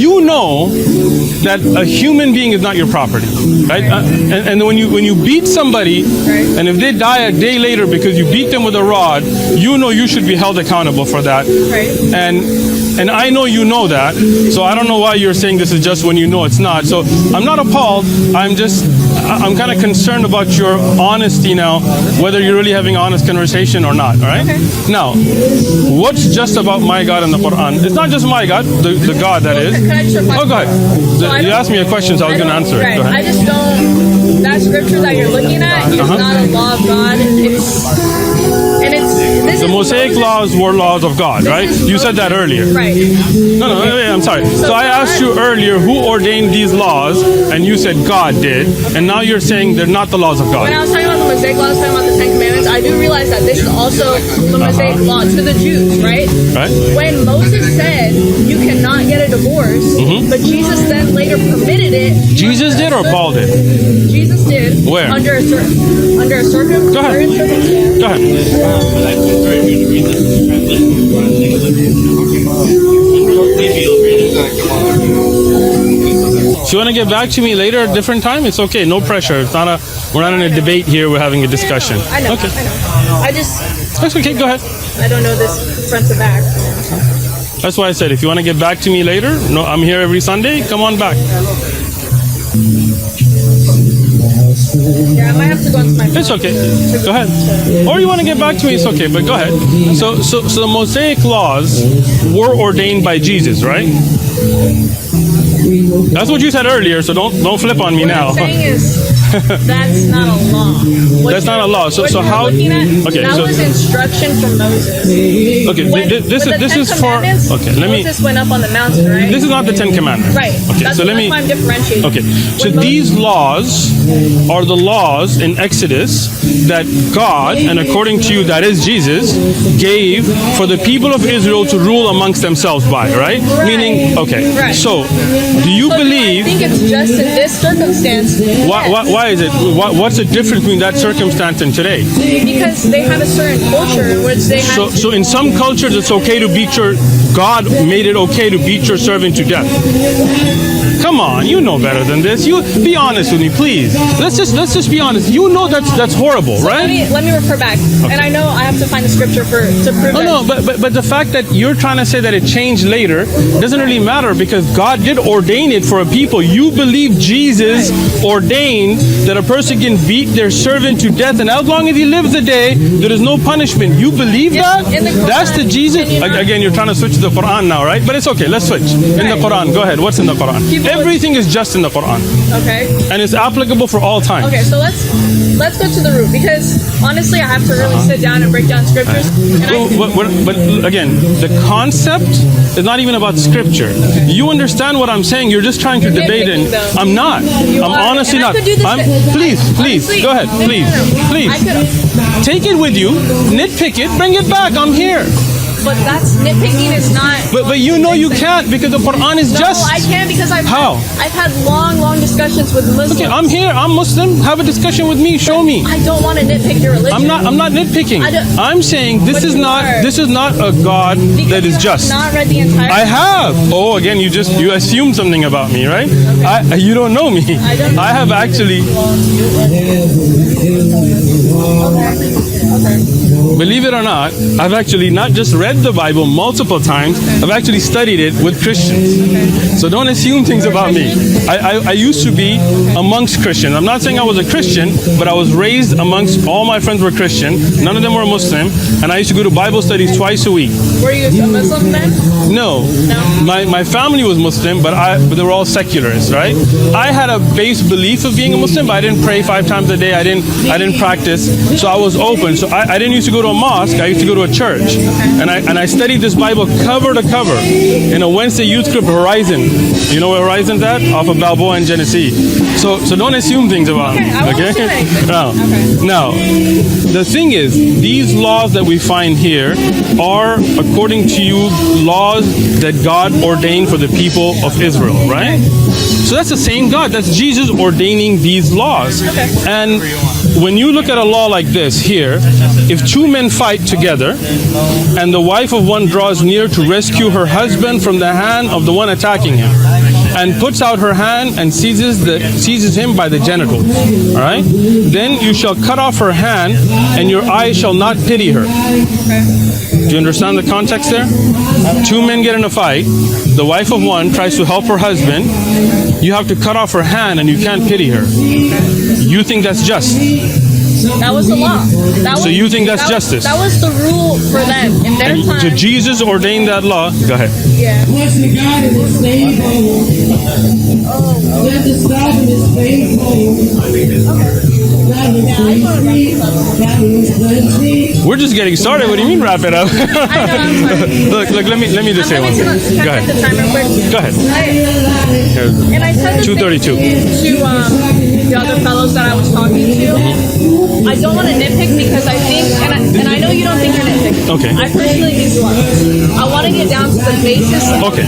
you know that a human being is not your property, right? And when you beat somebody, and if they die a day later because you beat them with a rod, you know you should be held accountable for that. And I know you know that, so I don't know why you're saying this is just when you know it's not. So I'm not appalled. I'm kind of concerned about your honesty now, whether you're really having honest conversation or not. All right. Now, what's just about my God in the Quran? It's not just my God, the God that is. Can I just Oh, go ahead. You asked me a question, so I was going to answer it. Go ahead. I just don't. That scripture that you're looking at is not a law of God. The Mosaic laws were laws of God, right? You said that earlier. Right. No, I'm sorry. So I asked you earlier who ordained these laws, and you said God did, and now you're saying they're not the laws of God. When I was talking about the Mosaic laws, talking about the Ten Commandments, I do realize that this is also the Mosaic law to the Jews, right? Right. When Moses said you cannot get a divorce, but Jesus then later permitted it. Jesus did or Paul did? Jesus did. Where? Under a circumstance. Go ahead. Go ahead. If you want to get back to me later at a different time, it's okay. No pressure. It's not we're not in a debate here. We're having a discussion. I know. Okay. I just. That's okay. Go ahead. I don't know this front to back. That's why I said if you want to get back to me later, no, I'm here every Sunday. Come on back. Yeah, I might have to go into my phone. It's okay. Go ahead. Or you want to get back to me, it's okay, but go ahead. So the Mosaic laws were ordained by Jesus, right? That's what you said earlier, so don't flip on me now. What I'm saying is that's not a law. That's not a law. So how? Okay, that was instruction from Moses. Okay, this is for. Okay, let me. Moses went up on the mountain, right? This is not the Ten Commandments. Right. Okay, so let me. That's why I'm differentiating. Okay, so these laws are the laws in Exodus that God, and according to you, that is Jesus, gave for the people of Israel to rule amongst themselves by, right? Meaning, okay. Right. So, do you believe? I think it's just in this circumstance. Why is it? What's the difference between that circumstance and today? Because they have a certain culture in which they have. So in some cultures, it's okay to beat your. God made it okay to beat your servant to death. Come on, you know better than this. You be honest with me, please. Let's just be honest. You know that's horrible, so right? Let me refer back, and I know I have to find the scripture to prove. No, but the fact that you're trying to say that it changed later doesn't really matter because God did ordain it for a people. You believe Jesus ordained that a person can beat their servant to death, and as long as he lives the day, there is no punishment. You believe that? That's the Jesus. Again, you're trying to switch to the Quran now, right? But it's okay. Let's switch. In the Quran, go ahead. What's in the Quran? Everything is just in the Quran. Okay. And it's applicable for all time. Okay, so let's go to the root because honestly, I have to really sit down and break down scriptures. But again, the concept is not even about scripture. You understand what I'm saying? You're just trying to debate it. I'm not. I'm honestly not. Please, honestly, go ahead. Please. Take it with you, nitpick it, bring it back. I'm here. But that's nitpicking is not. But you know you can't because the Quran is just. No, I can because I've had long discussions with Muslims. Okay, I'm here. I'm Muslim. Have a discussion with me. Show me. I don't want to nitpick your religion. I'm not nitpicking. I'm saying this is not a God that is just. Not read the entire. I have. Oh, again, you assume something about me, right? Okay. You don't know me. I have actually. Believe it or not, I've actually not just read the Bible multiple times, I've actually studied it with Christians. So don't assume things about me. I used to be amongst Christians. I'm not saying I was a Christian, but I was raised amongst, all my friends were Christian, none of them were Muslim, and I used to go to Bible studies twice a week. Were you a Muslim then? No. My family was Muslim, but they were all secularists, right? I had a base belief of being a Muslim, but I didn't pray 5 times a day, I didn't practice, so I was open. So I didn't used to go to a mosque, I used to go to a church. And I studied this Bible cover to cover in a Wednesday youth group, Horizon. You know where Horizon's at? Off of Balboa and Genesee. So don't assume things about me. Okay? Now, the thing is, these laws that we find here are, according to you, laws that God ordained for the people of Israel, right? So that's the same God. That's Jesus ordaining these laws. And when you look at a law like this here, if two men fight together and the wife of one draws near to rescue her husband from the hand of the one attacking him, and puts out her hand and seizes him by the genitals, all right? Then you shall cut off her hand, and your eye shall not pity her. Do you understand the context there? Two men get in a fight. The wife of one tries to help her husband. You have to cut off her hand, and you can't pity her. You think that's just? That was the law. So you think that's justice? That was the rule for them in their time. So Jesus ordained that law. Go ahead. Yeah. We're just getting started. What do you mean wrap it up? I know, I'm sorry. Look, let me just say one thing. Go ahead. Go ahead. And I said 232. To the other fellows that I was talking to. I don't want to nitpick because I think, and I know you don't think you're nitpicking. Okay. I personally think you are. I want to get down to the basis of what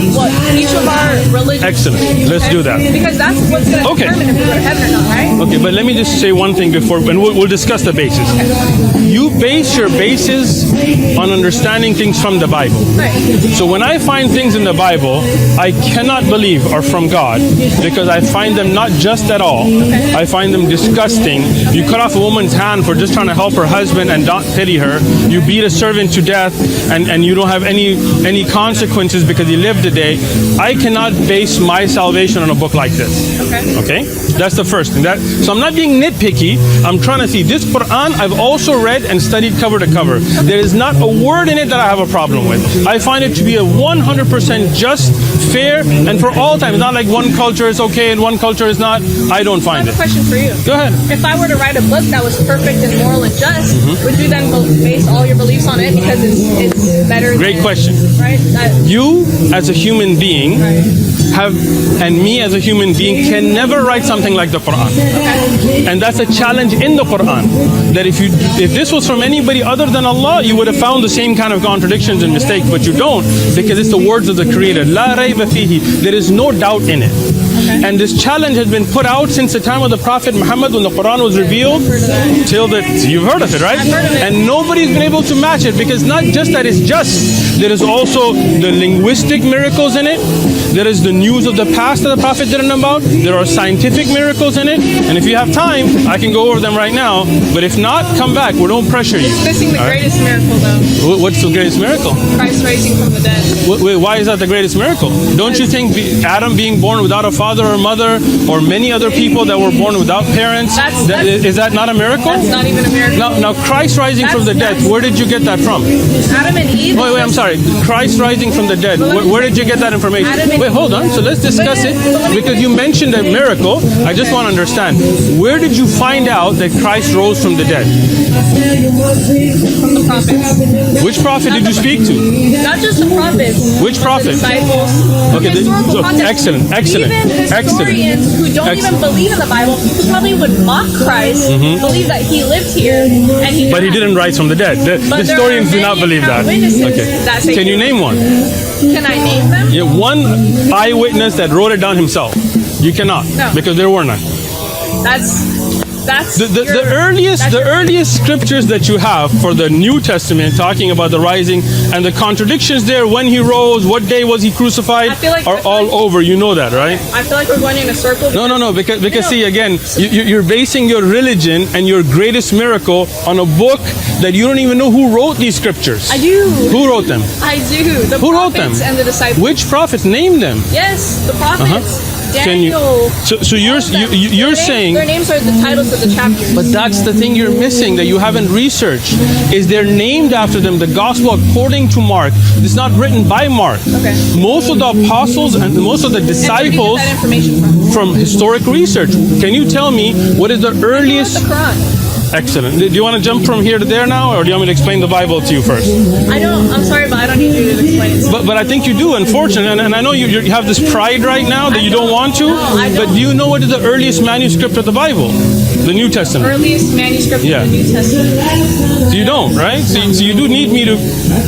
each of our religions. Excellent. Let's do that. Because that's what's going to determine if we go to heaven or not, right? Okay, but let me just say one thing before, and we'll discuss the basis. Okay. You base your basis on understanding things from the Bible. Right. So when I find things in the Bible I cannot believe are from God because I find them not just at all. Okay. I find them disgusting. You cut off a woman's hand for just trying to help her husband and not pity her. You beat a servant to death and you don't have any consequences because he lived a day. I cannot base my salvation on a book like this. Okay? That's the first thing. So I'm not being nitpicky. I'm trying to see this Quran I've also read and studied cover to cover. There is not a word in it that I have a problem with. I find it to be a 100% just, fair, and for all time. It's not like one culture is okay and one culture is not. I don't find I have a question for you. Go ahead. If I were to write a book that was perfect and moral and just, would you then base all your beliefs on it because it's better? Great question. Right? You as a human being and me as a human being can never write something like the Quran. Okay. And that's a challenge in the Quran. That if this was from anybody other than Allah, you would have found the same kind of contradictions and mistakes, but you don't, because it's the words of the Creator. La rayba fihi. There is no doubt in it. Okay. And this challenge has been put out since the time of the Prophet Muhammad when the Quran was revealed till you've heard of it, right? I've heard of it. And nobody's been able to match it because not just that it's just, there is also the linguistic miracles in it. There is the news of the past that the Prophet didn't know about. There are scientific miracles in it. And if you have time, I can go over them right now. But if not, come back. We don't pressure you. It's missing the greatest miracle, though. What's the greatest miracle? Christ raising from the dead. Wait, why is that the greatest miracle? Don't you think Adam being born without a father or mother, or many other people that were born without parents, is that not a miracle? That's not even a miracle. Now Christ rising from the dead, where did you get that from? Adam and Eve. Wait, I'm sorry. Christ rising from the dead, where did you get that information? Wait, hold on. So let's discuss it. Because you mentioned a miracle, I just want to understand. Where did you find out that Christ rose from the dead? From the prophets. Which prophet did you speak to? Not just the prophets. Which prophet? The disciples. Okay, Historical context. excellent. Even historians who don't even believe in the Bible, who probably would mock Christ, believe that he lived here, and but he didn't rise from the dead. The historians do not believe that. Okay. Can you name one? Can I name them? Yeah, one eyewitness that wrote it down himself. You cannot, because there were none. That's the earliest scriptures that you have for the New Testament talking about the rising and the contradictions there, when he rose, what day was he crucified, are all over. You know that, right? I feel like we're going in a circle. No, because see, again, you're basing your religion and your greatest miracle on a book that you don't even know who wrote these scriptures. I do. Who wrote them? I do. The who wrote them? And the disciples. Which prophets? Name them. Yes, the prophets. Daniel. So you're saying their names are the titles of the chapters. But that's the thing you're missing that you haven't researched. Is they're named after them. The gospel according to Mark. It's not written by Mark. Okay. Most of the apostles and most of the disciples and where did you get that information from historic research. Can you tell me what is the earliest? The Quran. Excellent. Do you want to jump from here to there now, or do you want me to explain the Bible to you first? I don't. I'm sorry, but I don't need you to explain it. But I think you do, unfortunately. And I know you have this pride right now that you don't want to. No, I don't. But do you know what is the earliest manuscript of the Bible? The New Testament. Earliest manuscript Yeah. of the New Testament. So you don't, right? So you do need me to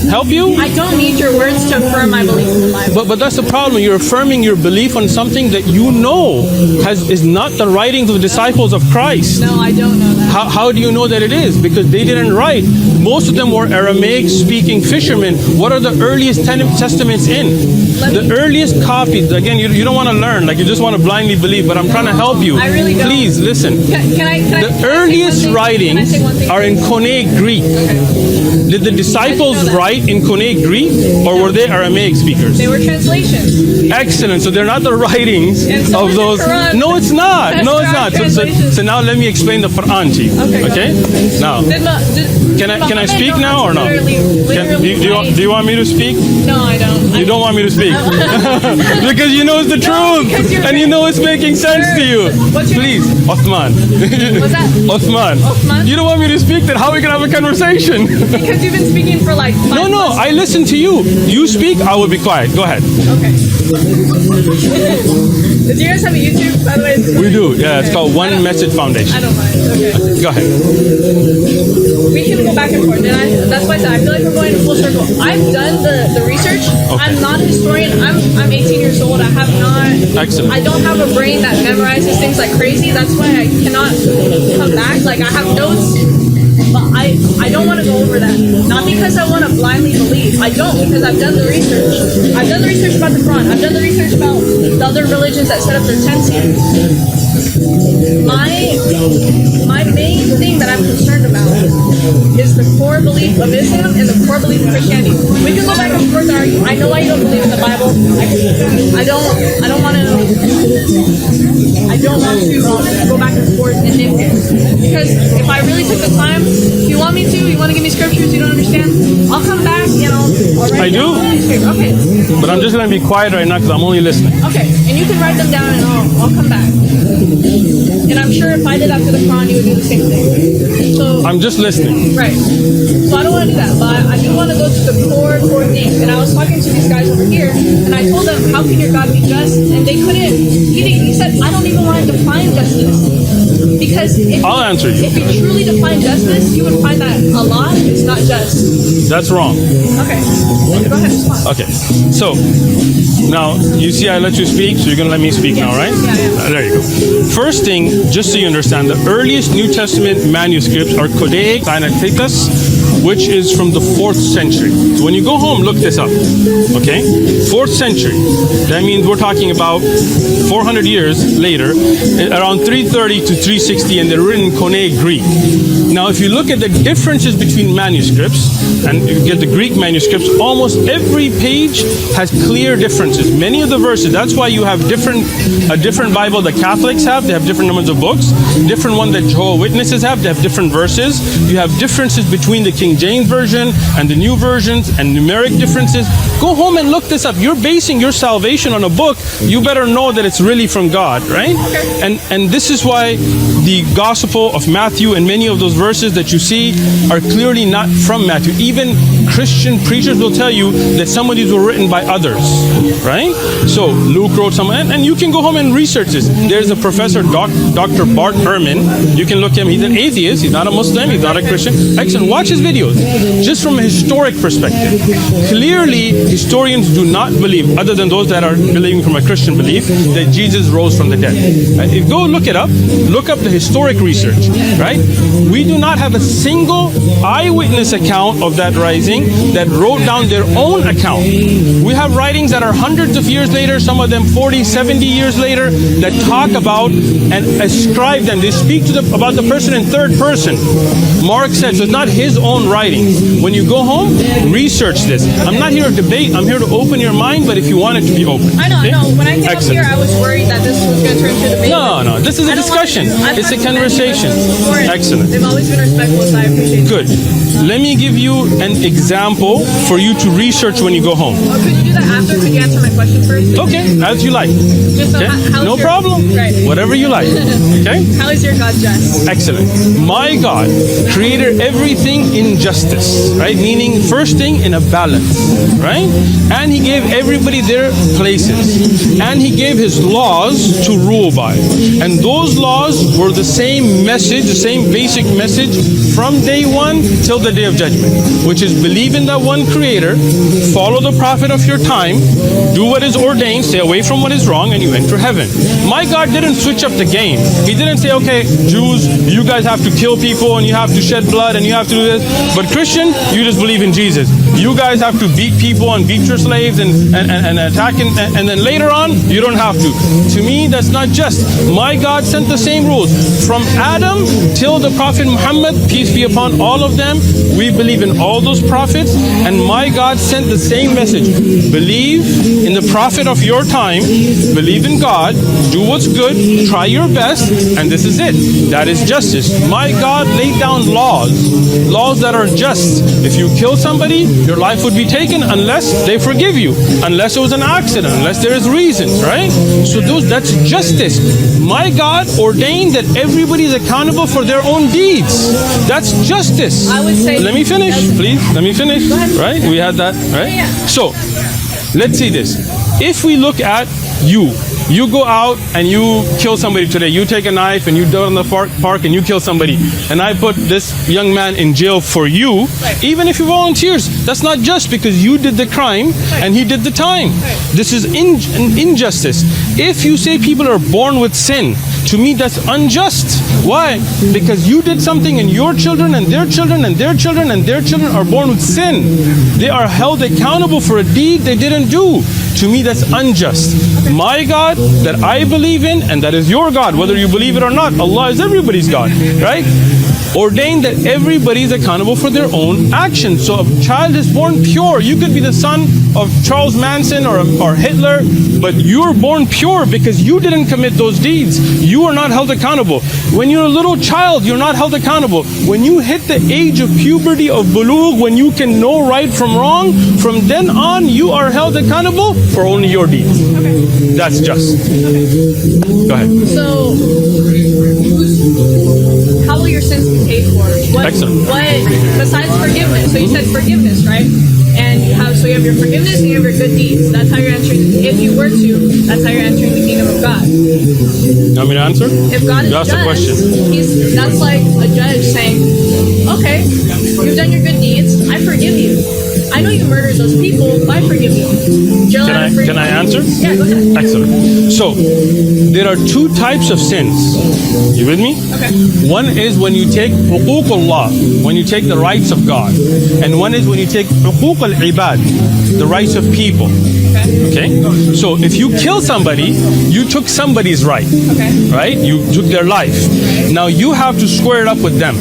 help you? I don't need your words to affirm my belief in the Bible. But that's the problem. You're affirming your belief on something that you know is not the writings of the disciples of Christ. No, I don't know that. How do you know that it is? Because they didn't write. Most of them were Aramaic-speaking fishermen. What are the earliest testaments in? The earliest copies. Again, you don't want to learn. Like you just want to blindly believe. But I'm trying to help you. I really don't. Please listen. The earliest writings are in Koine Greek. Did the disciples write in Koine Greek, or were they Aramaic speakers? They were translations. Excellent. So they're not the writings And so of is the those. Quran. No, it's not. That's No, it's Quran not. translations. So now let me explain the Quran to you. Okay, go Now, can I speak now or no? Do you want me to speak? No, I don't. You don't want me to speak because you know it's the truth because you're and you know it's making sense to you. What's your Please, Othman. What's that? Othman. Othman? You don't want me to speak, then how we can have a conversation? Because you've been speaking for like 5 No, months. I listen to you. You speak, I will be quiet. Go ahead. Okay. Do you guys have a YouTube, by the way? We do. Yeah, it's called One Message Foundation. I don't mind. Okay. Go ahead. We can go back and forth. And that's why I said I feel like we're going in full circle. I've done the research. Okay. I'm not a historian. I'm 18 years old. I have not. Excellent. I don't have a brain that memorizes things like crazy. That's why I cannot come back. Like I have notes, but I don't want to go over that. Not because I want to blindly believe. I don't, because I've done the research. I've done the research about the Quran. I've done the research about the other religions that set up their tents here. My main thing that I'm concerned about is the core belief of Islam and the core belief of Christianity. We can go back and forth and argue. I know why you don't believe in the Bible. I don't want to go back and forth and nitpick. Because if I really took the time, if you want me to, you want to give me scriptures you don't understand, I'll come back, I'll write I do. Okay. But I'm just going to be quiet right now because I'm only listening. Okay, and you can write them down and I'll come back. And I'm sure if I did after the Quran, you would do the same thing. So I'm just listening. right. So I don't want to do that, but I do want to go to the core things. And I was talking to these guys over here, and I told them, how can your God be just? And they couldn't. He said, I don't even want to define justice. Because I'll answer you. If you truly define justice, you would find that Allah is not just. That's wrong. Okay. Go ahead, respond. Okay. So, now, you see I let you speak, so you're going to let me speak now, right? Yeah. There you go. First thing, just so you understand, the earliest New Testament manuscripts are Codex Sinaiticus, which is from the 4th century. So when you go home, look this up. Okay? 4th century. That means we're talking about 400 years later, around 330 to 360, and they're written in Koine Greek. Now, if you look at the differences between manuscripts, and you get the Greek manuscripts, almost every page has clear differences. Many of the verses, that's why you have a different Bible that Catholics have, they have different numbers of books, different one that Jehovah's Witnesses have, they have different verses. You have differences between the King James Version and the new versions, and numeric differences. Go home and look this up. You're basing your salvation on a book, you better know that it's really from God, right? Okay. And this is why the Gospel of Matthew and many of those verses that you see are clearly not from Matthew. Even Christian preachers will tell you that some of these were written by others, right? So Luke wrote some, and you can go home and research this. There's a professor, Dr. Bart Ehrman. You can look him. He's an atheist. He's not a Muslim. He's not a Christian. Excellent. Watch his videos. Just from a historic perspective. Clearly, historians do not believe, other than those that are believing from a Christian belief, that Jesus rose from the dead. Right? Go look it up. Look up the historic research, right? We do not have a single eyewitness account of that rising that wrote down their own account. We have writings that are hundreds of years later, some of them 40, 70 years later, that talk about and ascribe them. They speak about the person in third person. Mark said, so it's not his own writing. When you go home, research this. I'm not here to debate. I'm here to open your mind, but if you want it to be open. I know, okay? I know. When I came up here, I was worried that this was going to turn into a debate. No. This is a discussion. It's a conversation. Excellent. They've always been respectful, so I appreciate it. Good. Let me give you an example for you to research when you go home. Oh, could you do that after? Could you answer my question first? Okay, as you like. Just Okay? No your, problem. Right. Whatever you like. Okay? How is your God just? Excellent. My God created everything in justice, right? Meaning, first thing, in a balance, right? fine? And He gave everybody their places. And He gave His laws to rule by. And those laws were the same message, the same basic message from day one till the day of judgment, which is believe in that one Creator, follow the Prophet of your time, do what is ordained, stay away from what is wrong, and you enter heaven. My God didn't switch up the game. He didn't say, okay, Jews, you guys have to kill people and you have to shed blood and you have to do this. But Christian, you just believe in Jesus. You guys have to beat people and beat your slaves and attack, and then later on, you don't have to. To me, that's not just. My God sent the same rules. From Adam till the Prophet Muhammad, peace be upon all of them, we believe in all those prophets, and my God sent the same message. Believe in the Prophet of your time, believe in God, do what's good, try your best, and this is it. That is justice. My God laid down laws that are just. If you kill somebody, your life would be taken unless they forgive you, unless it was an accident, unless there is reasons, right? So that's justice. My God ordained that everybody is accountable for their own deeds. That's justice. I would say. Let me finish, please. Let me finish. Right? We had that, right? Yeah. So, let's see this. If we look at you go out and you kill somebody today. You take a knife and you do it in the park and you kill somebody. And I put this young man in jail for you, even if he volunteers. That's not just, because you did the crime and he did the time. This is injustice. If you say people are born with sin, to me that's unjust. Why? Because you did something and your children and their children and their children and their children are born with sin. They are held accountable for a deed they didn't do. To me, that's unjust. My God that I believe in, and that is your God, whether you believe it or not, Allah is everybody's God, right? Ordained that everybody is accountable for their own actions. So a child is born pure. You could be the son of Charles Manson or Hitler, but you're born pure because you didn't commit those deeds. You are not held accountable. When you're a little child, you're not held accountable. When you hit the age of puberty, of bulugh, when you can know right from wrong, from then on you are held accountable for only your deeds. Okay. That's just. Okay. Go ahead. So, how will your sins be paid for? Excellent. What besides forgiveness? So you said forgiveness, right? And you have your forgiveness and you have your good deeds. That's how you're entering. If you were to, that's how you're entering the kingdom of God. You want me to answer? If God is That's the just, question. That's like a judge saying, "Okay, you've done your good deeds. I forgive you. I know you murdered those people, but I forgive you." Can I answer? Yeah, go ahead. Excellent. So, there are two types of sins. You with me? Okay. One is when you take huququllah, when you take the rights of God. And one is when you take huquq al-ibad, the rights of people. Okay? So, if you kill somebody, you took somebody's right. Okay. Right? You took their life. Now you have to square it up with them.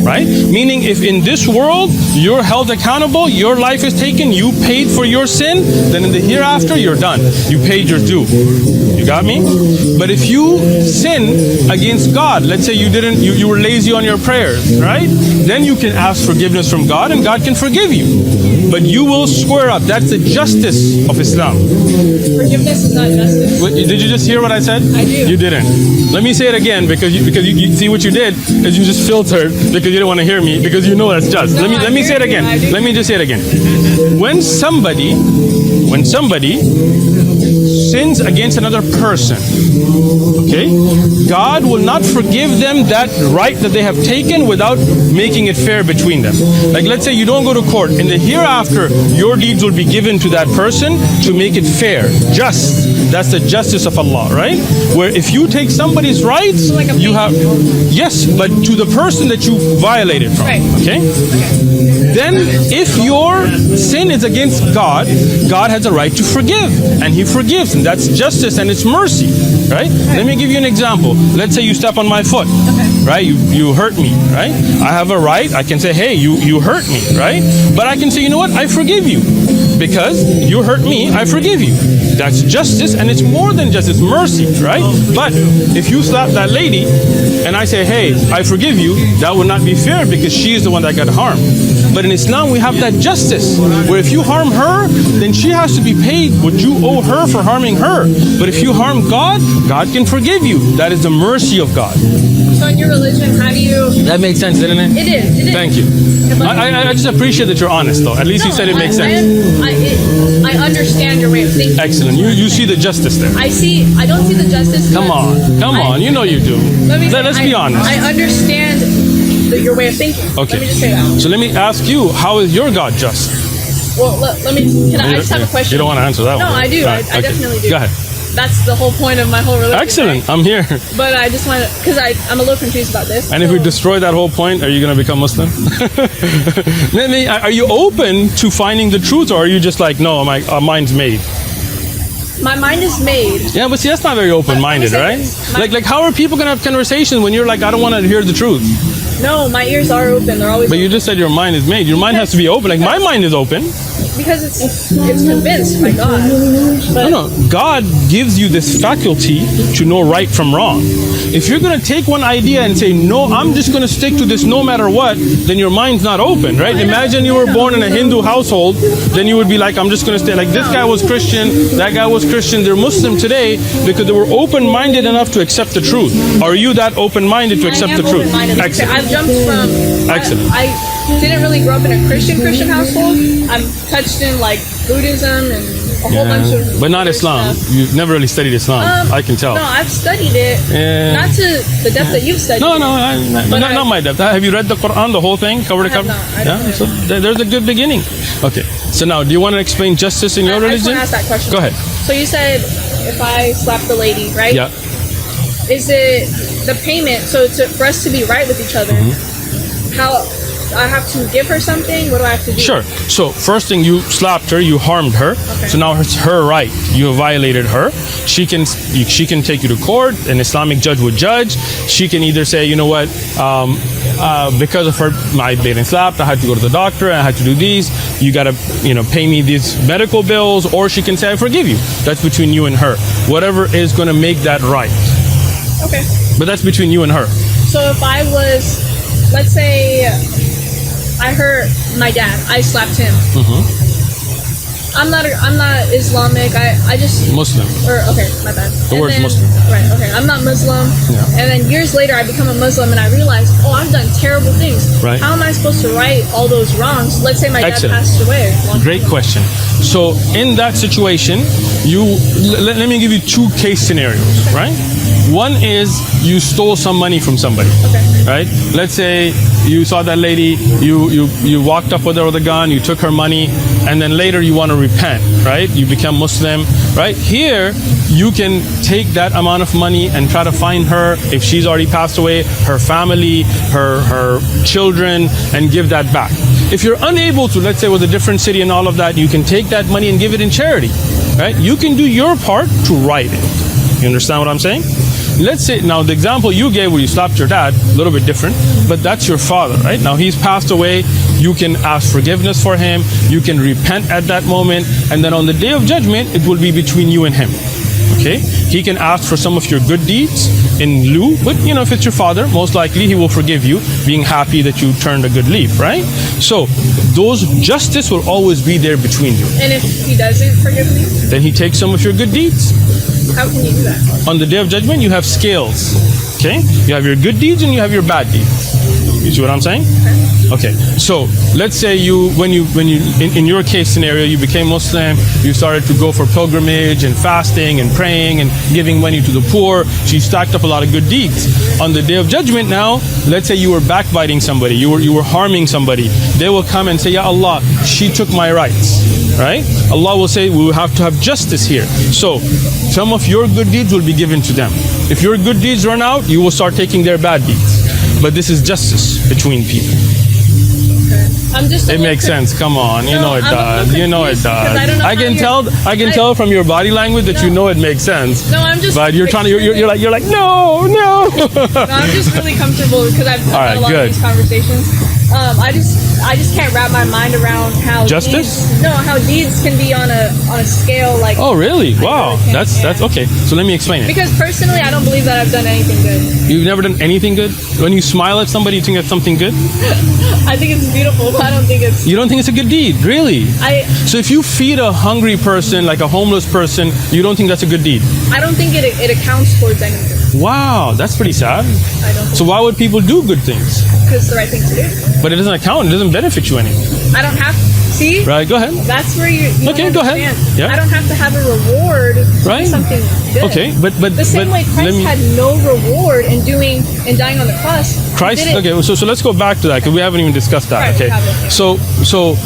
Right? Meaning, if in this world you're held accountable, your life is taken, you paid for your sin, then in the hereafter you're done. You paid your due. You got me? But if you sin against God, let's say you were lazy on your prayers, right? Then you can ask forgiveness from God and God can forgive you. But you will square up. That's the justice of Islam. Forgiveness is not justice. Did you just hear what I said? I do. You didn't. Let me say it again, because you see what you did is you just filtered because you didn't want to hear me, because you know that's just. No, let me say it again. Let me just say it again. When somebody sins against another person, okay, God will not forgive them that right that they have taken without making it fair between them. Like, let's say you don't go to court. In the hereafter, your deeds will be given to that person to make it fair, just. That's the justice of Allah, right? Where if you take somebody's rights, like you have, yes, but to the person that you violated from, right. okay? Then if your sin is against God, God has a right to forgive, and He forgives, and that's justice and it's mercy, right? Let me give you an example. Let's say you step on my foot, right? You hurt me, right? I have a right. I can say, hey, you hurt me, right? But I can say, you know what? I forgive you. Because you hurt me, I forgive you. That's justice, and it's more than justice, mercy, right? But if you slap that lady and I say, hey, I forgive you, that would not be fair because she is the one that got harmed. But in Islam, we have that justice, where if you harm her, then she has to be paid what you owe her for harming her. But if you harm God, God can forgive you. That is the mercy of God. So in your religion, how do you? That made sense, didn't it? It did. It did. Thank you. I just appreciate that you're honest, though. At least you said it makes sense. I understand your way of thinking. Excellent. You see the justice there. I don't see the justice. Come on. You know you do. Let's be honest. I understand your way of thinking. Okay. Let me just say that. So let me ask you, how is your God just? Well, let me. I just have a question. You don't want to answer that one. No, I do. Right, I definitely do. Go ahead. That's the whole point of my whole religion. Excellent. Right? I'm here. But I just want to, because I'm a little confused about this. And if we destroy that whole point, are you going to become Muslim? Are you open to finding the truth, or are you just like, no, my mind's made? My mind is made. Yeah, but see, that's not very open-minded, right? Like how are people going to have conversations when you're like, I don't want to hear the truth? No, my ears are open. They're always. But you just said your mind is made. Your mind has to be open. Like my mind is open. Because it's convinced by God. But No. God gives you this faculty to know right from wrong. If you're going to take one idea and say, no, I'm just going to stick to this no matter what, then your mind's not open, right? Imagine you were born in a Hindu household, then you would be like, I'm just going to stay. Like this guy was Christian, that guy was Christian. They're Muslim today because they were open-minded enough to accept the truth. Are you that open-minded to accept the truth? Excellent. I've jumped from. Excellent. I didn't really grow up in a Christian household. I'm touched in like Buddhism and a whole bunch of. But not Islam. stuff. You've never really studied Islam. I can tell. No, I've studied it. Yeah. Not to the depth that you've studied. No, But not my depth. Have you read the Quran, the whole thing, cover to I have cover? not. I don't know. So there's a good beginning. Okay. So now, do you want to explain justice in your I just religion? want to ask that question. Go ahead. So you said if I slap the lady, right? Yeah. Is it the payment? So for us to be right with each other, how I have to give her something? What do I have to do? Sure. So first thing, you slapped her, you harmed her. Okay. So now it's her right. You have violated her. She can take you to court. An Islamic judge would judge. She can either say, you know what, because of her, my being slapped, I had to go to the doctor. I had to do these. You got to, pay me these medical bills. Or she can say, I forgive you. That's between you and her. Whatever is going to make that right. Okay. But that's between you and her. So if I was, let's say, I hurt my dad. I slapped him. I'm not Islamic. I just Muslim. Okay, my bad. The word's then, Muslim. Right. Okay, I'm not Muslim. Yeah. And then years later, I become a Muslim, and I realize, I've done terrible things. Right. How am I supposed to right all those wrongs? Let's say my dad Excellent. passed away. Great question. So in that situation, let me give you two case scenarios, right? One is you stole some money from somebody, Okay. right? Let's say you saw that lady, you walked up with her with a gun, you took her money, and then later you want to repent, right? You become Muslim, right? Here, you can take that amount of money and try to find her, if she's already passed away, her family, her children, and give that back. If you're unable to, let's say it was a different city and all of that, you can take that money and give it in charity, right? You can do your part to right it. You understand what I'm saying? Let's say, now the example you gave where you slapped your dad, a little bit different, but that's your father, right? Now he's passed away, you can ask forgiveness for him, you can repent at that moment, and then on the day of judgment, it will be between you and him, okay? He can ask for some of your good deeds in lieu, but if it's your father, most likely he will forgive you, being happy that you turned a good leaf, right? So, justice will always be there between you. And if he doesn't forgive me, Then he takes some of your good deeds. how can you do that? On the day of judgment, you have scales. Okay? You have your good deeds and you have your bad deeds. You see what I'm saying? Okay. So let's say when you in your case scenario, you became Muslim, you started to go for pilgrimage and fasting and praying and giving money to the poor. So you stacked up a lot of good deeds. On the day of judgment now, let's say you were backbiting somebody, you were harming somebody. They will come and say, Ya Allah, she took my rights. Right? Allah will say, we will have to have justice here. So some of your good deeds will be given to them. If your good deeds run out, you will start taking their bad deeds. But this is justice between people. I'm just. It makes sense. Come on, you know it does. You know it does. I can tell from your body language that you know it makes sense. No, I'm just. But you're trying to. You're like no. No, I'm just really comfortable because I've had a lot good. of these conversations. I just can't wrap my mind around how Justice? how deeds can be on a scale like. Oh really? Wow. really can't, That's okay. So let me explain it. Because personally, I don't believe that I've done anything good. You've never done anything good? When you smile at somebody, you think that's something good? I think it's beautiful, but I don't think it's. You don't think it's a good deed, really? So if you feed a hungry person, like a homeless person, you don't think that's a good deed? I don't think it accounts towards anything. Wow, that's pretty sad. I don't. So why would people do good things? Because it's the right thing to do. But it doesn't account. It doesn't benefit you any. I don't have. See. Right. Go ahead. That's where you Okay, don't go ahead. understand. Yeah. I don't have to have a reward for Right. something good. Okay, but The same way let Christ me- had no reward in doing and dying on the cross. He Christ. did it. Okay, so let's go back to that because we haven't even discussed that. Right, we Okay, haven't. so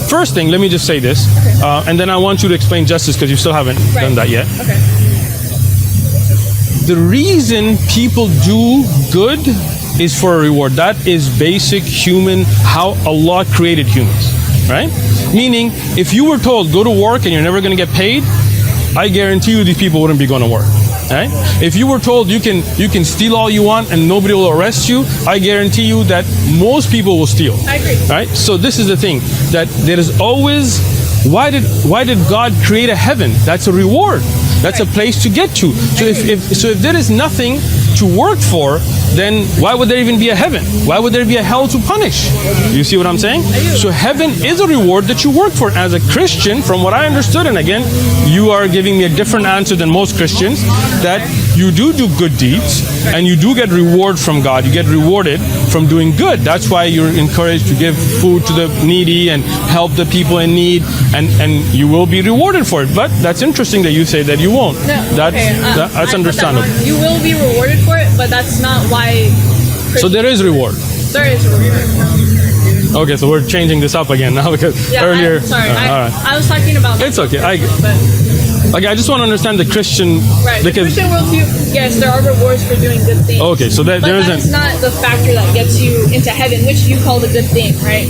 first thing, let me just say this, and then I want you to explain justice because you still haven't Right. done that yet. Okay. The reason people do good is for a reward. That is basic human, how Allah created humans, right? Meaning, if you were told go to work and you're never going to get paid, I guarantee you these people wouldn't be going to work. Right? If you were told you can steal all you want and nobody will arrest you, I guarantee you that most people will steal. I agree. Right? So this is the thing, that there is always, why did God create a heaven? That's a reward. That's a place to get to. So if there is nothing to work for, then why would there even be a heaven? Why would there be a hell to punish? You see what I'm saying? So heaven is a reward that you work for. As a Christian, from what I understood, and again, you are giving me a different answer than most Christians, that you do good deeds and you do get reward from God. You get rewarded from doing good. That's why you're encouraged to give food to the needy and help the people in need, and you will be rewarded for it. But that's interesting that you say that you won't. No, That's okay, that's I put that understandable. wrong. You will be rewarded for it, but that's not why. So there is reward. There is a reward. Okay, so we're changing this up again now because Yeah, earlier. sorry. all right. I was talking about. It's okay. But Okay, I just want to understand the Christian. right, the Because Christian worldview. Yes, there are rewards for doing good things. okay, so But there that's isn't. not the factor that gets you into heaven, which you call the good thing, right?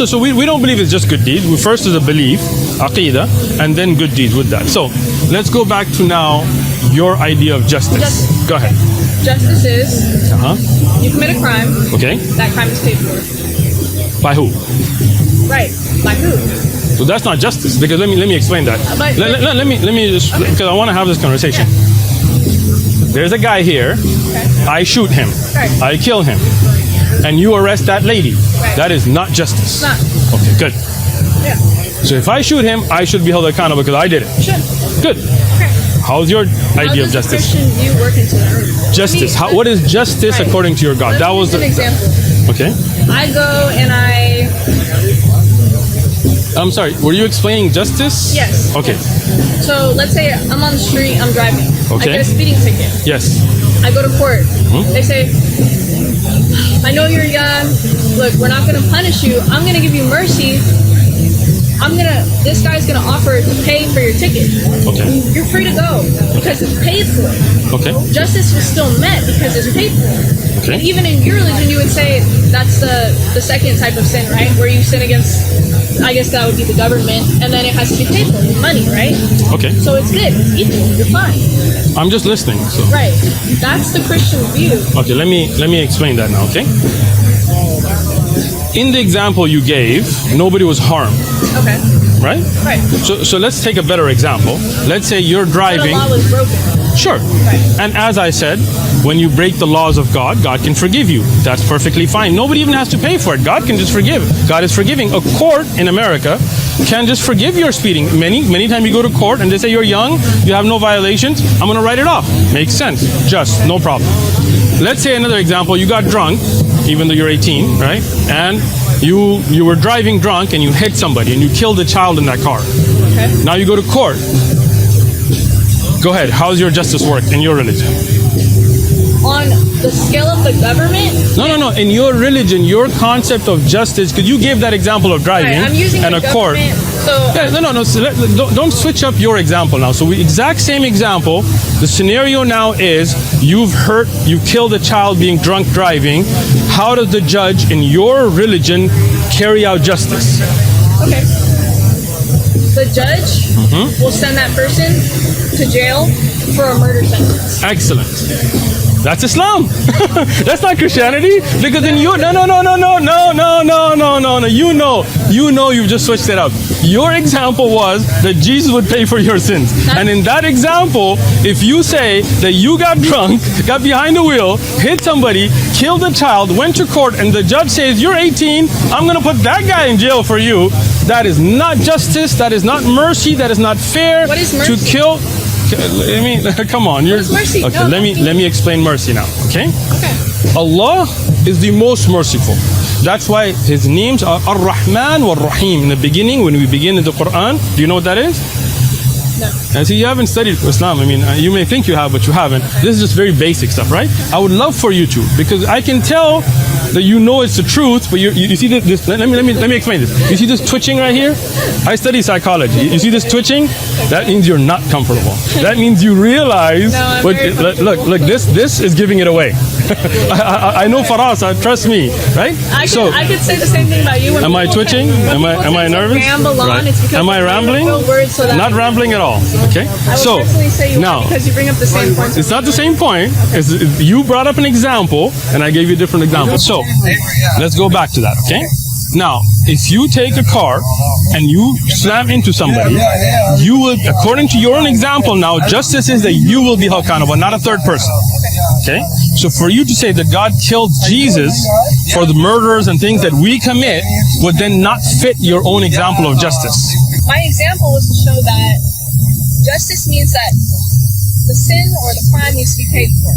So we don't believe it's just good deeds. We first is a belief, aqidah, and then good deeds with that. So let's go back to now your idea of justice. Justice. Go ahead. Justice is you commit a crime, Okay. that crime is paid for. By who? Right. By who? So that's not justice. Because let me explain that. But- Let me just, because I want to have this conversation. There's a guy here. Okay. I shoot him. Right. I kill him. And you arrest that lady. Right. That is not justice. Not. Okay, good. Yeah. So if I shoot him, I should be held accountable because I did it. Should. Good. Okay. How's your idea of How does a justice? Christian view work into that? Justice. What is justice Right. according to your God? That was an the example. okay. I go and I'm sorry. Were you explaining justice? Yes. Okay. So let's say I'm on the street, I'm driving. Okay. I get a speeding ticket. Yes. I go to court. They say, I know you're young. Look, we're not going to punish you. I'm going to give you mercy. This guy's going to offer to pay for your ticket. Okay. You're free to go because it's paid for. Okay. Justice was still met because it's paid for. Okay. And even in your religion, you would say that's the second type of sin, right? Where you sin against, I guess that would be the government, and then it has to be paid for with money, right? Okay. So it's good. It's equal. You're fine. I'm just listening. So. Right. That's the Christian view. Okay. Let me explain that now. Okay. In the example you gave, nobody was harmed, Okay. right? Right. So let's take a better example. Let's say you're But a driving. law was broken. Sure. Right. And as I said, when you break the laws of God, God can forgive you. That's perfectly fine. Nobody even has to pay for it. God can just forgive. God is forgiving. A court in America can just forgive your speeding. Many times you go to court and they say you're young, you have no violations, I'm going to write it off. Makes sense. Just, no problem. Let's say another example, you got drunk, even though you're 18, right? And you were driving drunk and you hit somebody and you killed a child in that car. Okay. Now you go to court. Go ahead. How's your justice work in your religion? On the scale of the government, No. In your religion, your concept of justice, because you gave that example of driving right, I'm using and the a court. government. So Yeah, no. So don't switch up your example now. So exact same example. The scenario now is you killed a child being drunk driving. How does the judge in your religion carry out justice? okay. The judge will send that person to jail for a murder sentence. Excellent. That's Islam. That's not Christianity. Because then you no. You know you've just switched it up. Your example was that Jesus would pay for your sins. And in that example, if you say that you got drunk, got behind the wheel, hit somebody, killed a child, went to court, and the judge says, you're 18, I'm going to put that guy in jail for you. That is not justice. That is not mercy. That is not fair. What is mercy? To kill. I mean, come on. You're, mercy? okay, No, let me explain mercy now, okay? Okay. Allah is the most merciful. That's why His names are Ar-Rahman wa Rahim. In the beginning, when we begin in the Quran, do you know what that is? No. And see, you haven't studied Islam. I mean, you may think you have, but you haven't. This is just very basic stuff, right? I would love for you to, because I can tell that you know it's the truth, but you see this. Let me explain this. You see this twitching right here? I study psychology. You see this twitching? That means you're not comfortable. That means you realize. No, look. This is giving it away. I know Farasa. Trust me, right? I could say the same thing about you. Am I twitching? Am I nervous? Right. Am I rambling? Not rambling at all. Okay. So now, because you bring up the same point. it's not the same point. You brought up an example, and I gave you a different example. So let's go back to that. Okay. Now, if you take a car and you slam into somebody, you will, according to your own example now, justice is that you will be held accountable, not a third person. Okay? So for you to say that God killed Jesus for the murders and things that we commit would then not fit your own example of justice. My example was to show that justice means that the sin or the crime needs to be paid for.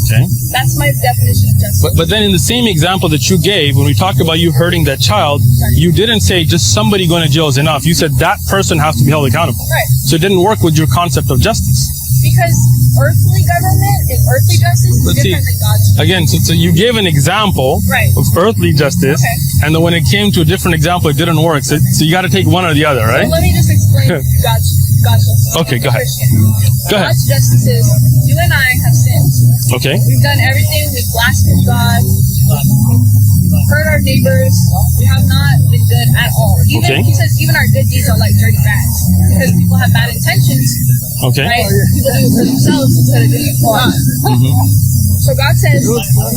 Okay? That's my definition of justice. But then in the same example that you gave, when we talked about you hurting that child, you didn't say just somebody going to jail is enough. You said that person has to be held accountable. Right. So it didn't work with your concept of justice. Because earthly government and earthly justice is different than God's. Again, so you gave an example Right. of earthly justice, Okay. and then when it came to a different example, it didn't work. So you got to take one or the other, right? Well, let me just explain God's justice. Okay, go ahead. Christian. Go ahead. God's justice is you and I have sinned. Okay. We've done everything. We've blasphemed God. We've hurt our neighbors. We have not been good at all. Okay. He says even our good deeds are like dirty rags because people have bad intentions. Okay. Right? People do it for themselves instead of doing it for us. So God says,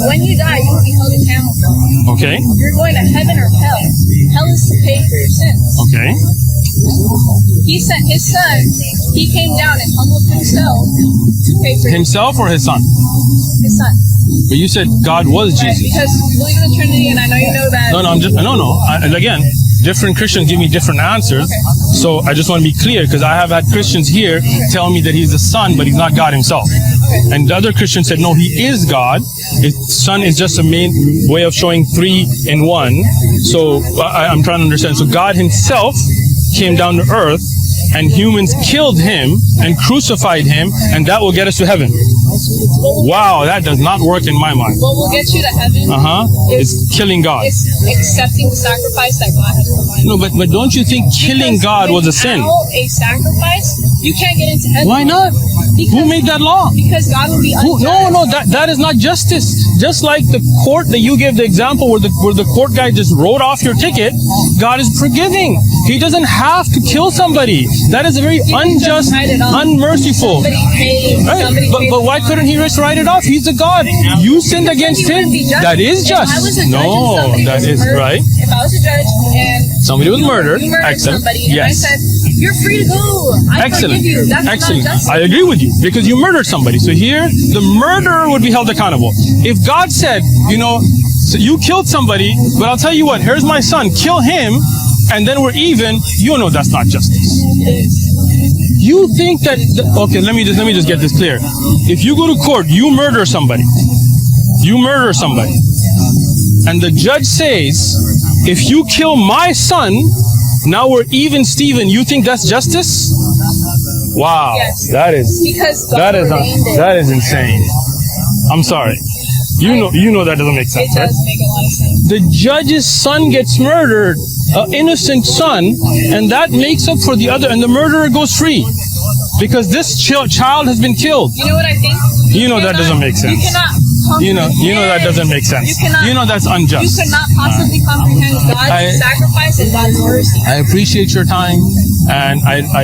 when you die, you will be held accountable. Okay. You're going to heaven or hell. Hell is to pay for your sins. Okay. He sent his son. He came down and humbled himself to pay for Himself or his son? his son. But you said God was Right? Jesus. Because you believe in the Trinity, and I know you know that. And again, different Christians give me different answers. Okay. So I just want to be clear, because I have had Christians here tell me that He's the Son, but He's not God Himself. Okay. And the other Christians said, no, He is God. His Son is just a main way of showing three in one. So I'm trying to understand. So God Himself came down to earth, and humans killed Him and crucified Him, and that will get us to heaven. Wow, that does not work in my mind. What will get you to heaven It's killing God. is accepting the sacrifice that God has provided. No, but don't you think killing God was a sin? Without a sacrifice, you can't get into heaven. Why not? Who made that law? Because God will be unjust. No, that is not justice. Just like the court that you gave the example where the court guy just wrote off your ticket, God is forgiving. He doesn't have to kill somebody. That is a very unjust, unmerciful. Somebody paid. Right? But why couldn't He just write it off? He's a God. You sinned against Him. That is just. If I was a judge No, and somebody that was is murdered, right. If I was a judge and Somebody was murdered. you murdered Excellent. somebody, and I Yes. said, you're free to go. I Excellent. forgive you. That's Excellent. not justice. I agree with you, because you murdered somebody. So here, the murderer would be held accountable. If God said, so you killed somebody, but I'll tell you what, here's my son, kill him, and then we're even, you know that's not justice. You think that, okay, let me just get this clear. If you go to court, you murder somebody, and the judge says, if you kill my son, now we're even, Steven, you think that's justice? Wow, Yes. that Because God ordained it. is insane. I'm sorry. You know that doesn't make It sense, right? does make a lot of sense. The judge's son gets murdered, an innocent son, and that makes up for the other, and the murderer goes free because this child has been killed. You know what I think? That doesn't make sense. You cannot comprehend. That doesn't make sense. That's unjust. You cannot possibly comprehend God's sacrifice and God's mercy. I appreciate your time, and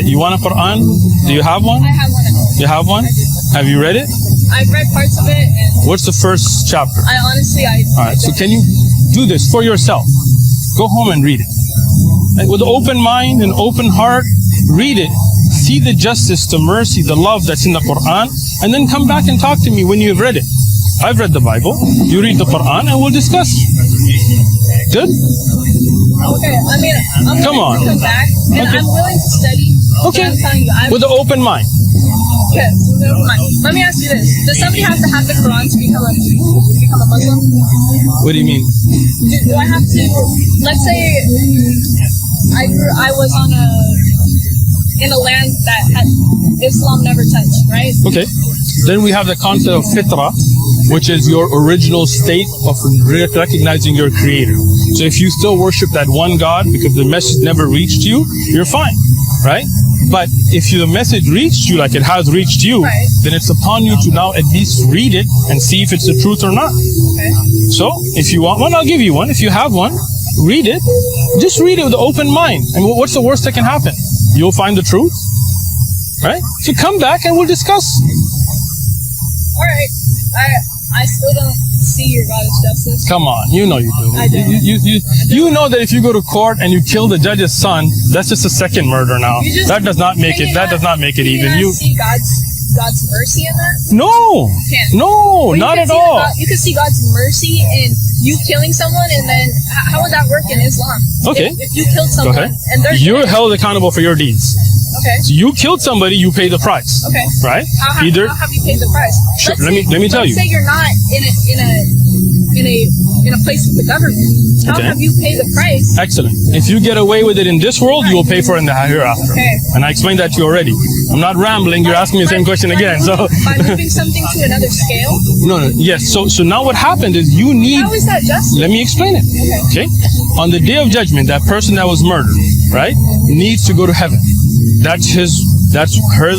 you want a Quran? Do you have one? I have one of those. You have one? Have you read it? I've read parts of it, and What's the first chapter? I honestly, All right, so can you do this for yourself? Go home and read it. Like, with an open mind and open heart, read it. See the justice, the mercy, the love that's in the Quran, and then come back and talk to me when you've read it. I've read the Bible. You read the Quran, and we'll discuss. Good? Okay, I mean, I'm Come willing on. to come back, and Okay. I'm willing to study. Okay. But I'm telling you, With an open mind. Okay, never mind. Let me ask you this: does somebody have to have the Quran to become a Muslim? What do you mean? Do I have to? Let's say I was in a land that had Islam never touched, right? Okay. Then we have the concept of fitra, which is your original state of recognizing your creator. So if you still worship that one God because the message never reached you, you're fine, right? But if the message reached you like it has reached you, Right. then it's upon you to now at least read it and see if it's the truth or not. Okay. So if you want one, I'll give you one. If you have one, read it. Just read it with an open mind. And what's the worst that can happen? You'll find the truth, right? So come back and we'll discuss. All right. I still don't see your God as justice. Come on, you know you do. I do. You know that if you go to court and you kill the judge's son, that's just a second murder now. That does not make it. That does not make it even. You see God's mercy in that? No, Can't. no, But not you at can see all. You can see God's mercy in you killing someone, and then how would that work in Islam? Okay. If you killed Go someone, ahead. and there's You're held accountable for your deeds. okay. So you killed somebody, you pay the price. Okay. Right? How have you paid the price? Sure, Let's let me tell you. Let's say you're not in a place with the government. How Okay. have you paid the price? Excellent. If you get away with it in this world, you will pay for it in the hereafter. Okay. And I explained that to you already. I'm not rambling. You're asking me the same question again. So by moving something to another scale, no. Yes. So now what happened is you need. how is that just? Let me explain it. Okay. On the day of judgment, that person that was murdered, right, needs to go to heaven. That's his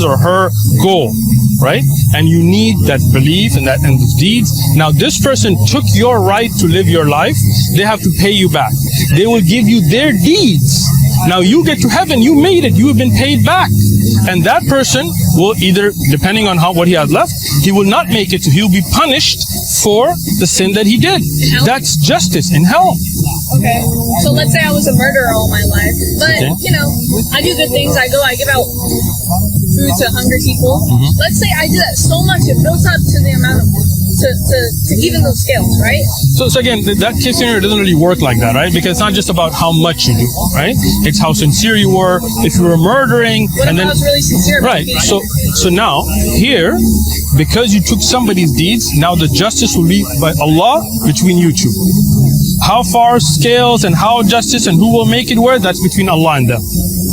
or her goal, right? And you need that belief and the deeds. Now, this person took your right to live your life. They have to pay you back. They will give you their deeds. Now you get to heaven. You made it. You have been paid back. And that person will either, depending on what he has left, he will not make it. So he'll be punished for the sin that he did. That's justice in hell. Okay. So let's say I was a murderer all my life, but Okay. I do good things. I give out food to hungry people. Mm-hmm. Let's say I do that so much, it builds up to the amount of to even those scales, right? So again, that case scenario doesn't really work like that, right? Because it's not just about how much you do, right? It's how sincere you were. If you were murdering, What and if then I was really sincere? about right. being So now here, because you took somebody's deeds, now the justice will be by Allah between you two. How far scales and how justice and who will make it where, that's between Allah and them,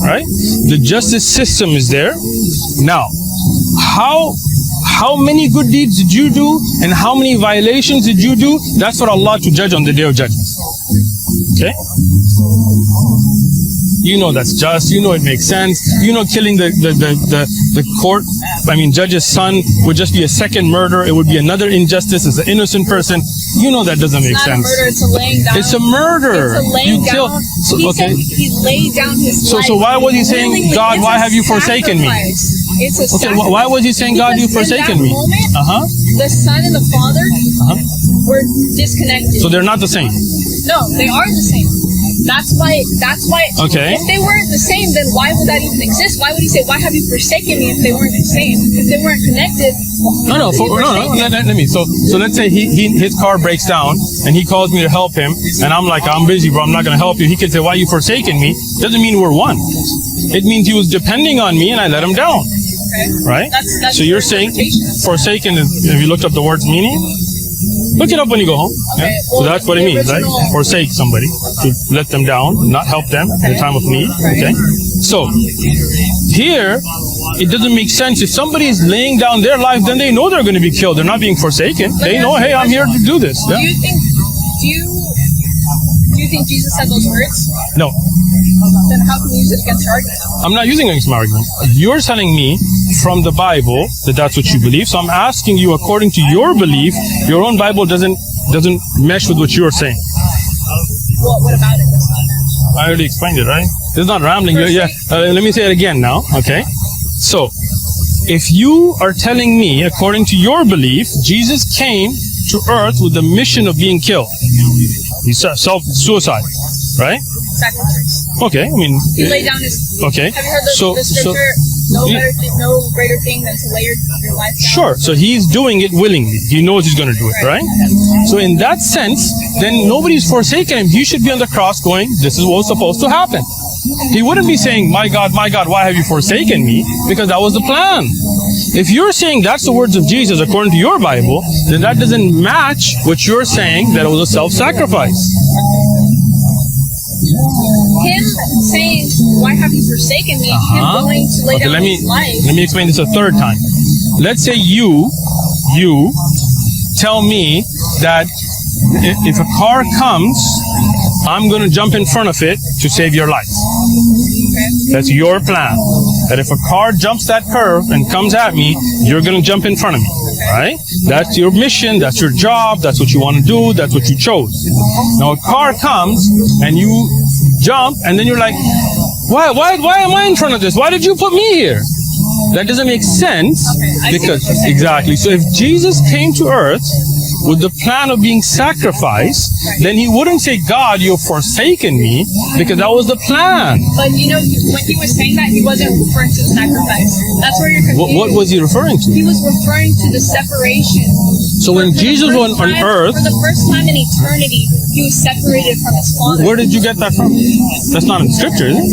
right? The justice system is there. Now, how many good deeds did you do and how many violations did you do? That's for Allah to judge on the day of judgment. Okay? You know that's just. You know it makes sense. You know killing the judge's son would just be a second murder. It would be another injustice. It's an innocent person. You know that doesn't make It's not sense. a murder, it's a laying down. It's a murder. It's a laying You down. kill. So, He okay. said he laid down his life. So why was he saying, willingly. God, It's why a have you forsaken me? sacrifice. It's a Okay. sacrifice. Why was he saying, God, you Because forsaken in me? that moment, the son and the father were disconnected. So they're not the same. No, they are the same. That's why. Okay. If they weren't the same, then why would that even exist? Why would he say, "Why have you forsaken me?" If they weren't the same, if they weren't connected. No. Let me. So let's say his car breaks down and he calls me to help him, and I'm like, I'm busy, bro. I'm not gonna help you. He can say, why you forsaken me? Doesn't mean we're one. It means he was depending on me and I let him down. Okay. Right? That's So you're saying forsaken is, have you looked up the word's meaning? Look it up when you go home. Okay, Yeah? well, So that's what it the means, right? original- Forsake somebody, to let them down, not help them in a time of need. Okay? So here, it doesn't make sense. If somebody is laying down their life, then they know they're going to be killed. They're not being forsaken. They know, hey, I'm here to do this. Yeah? Do you think Jesus said those words? No, Then how can you use it against your argument? I'm not using it against my argument. You're telling me from the Bible that that's what you believe. So I'm asking you, according to your belief, your own Bible doesn't mesh with what you're saying. Well, what about it? I already explained it, right? This is not rambling. Yeah. Let me say it again now. Okay. So, if you are telling me, according to your belief, Jesus came to earth with the mission of being killed. He suicide, right? Sacrifice. Okay. I mean, He laid down his. okay. Have you heard the scripture? No greater thing than to lay your life down. Sure. So he's doing it willingly. He knows he's going to do it, right? So in that sense, then nobody's forsaken him. He should be on the cross going, this is what's supposed to happen. He wouldn't be saying, my God, why have you forsaken me? Because that was the plan. If you're saying that's the words of Jesus according to your Bible, then that doesn't match what you're saying that it was a self-sacrifice. Him saying, "Why have you forsaken me?" Him going to lay down his life. Let me explain this a third time. Let's say you tell me that if a car comes, I'm going to jump in front of it to save your life. That's your plan. That if a car jumps that curve and comes at me, you're going to jump in front of me. Right? That's your mission. That's your job. That's what you want to do. That's what you chose. Now a car comes and you jump, and then you're like, why am I in front of this? Why did you put me here? That doesn't make sense. Because exactly. So if Jesus came to earth with the plan of being sacrificed, then he wouldn't say, "God, you've forsaken me," because that was the plan. But when he was saying that, he wasn't referring to the sacrifice. That's where you're confused. What was he referring to? He was referring to the separation. So when Jesus was on earth, for the first time in eternity, he was separated from his Father. Where did you get that from? That's not in Scripture, is it?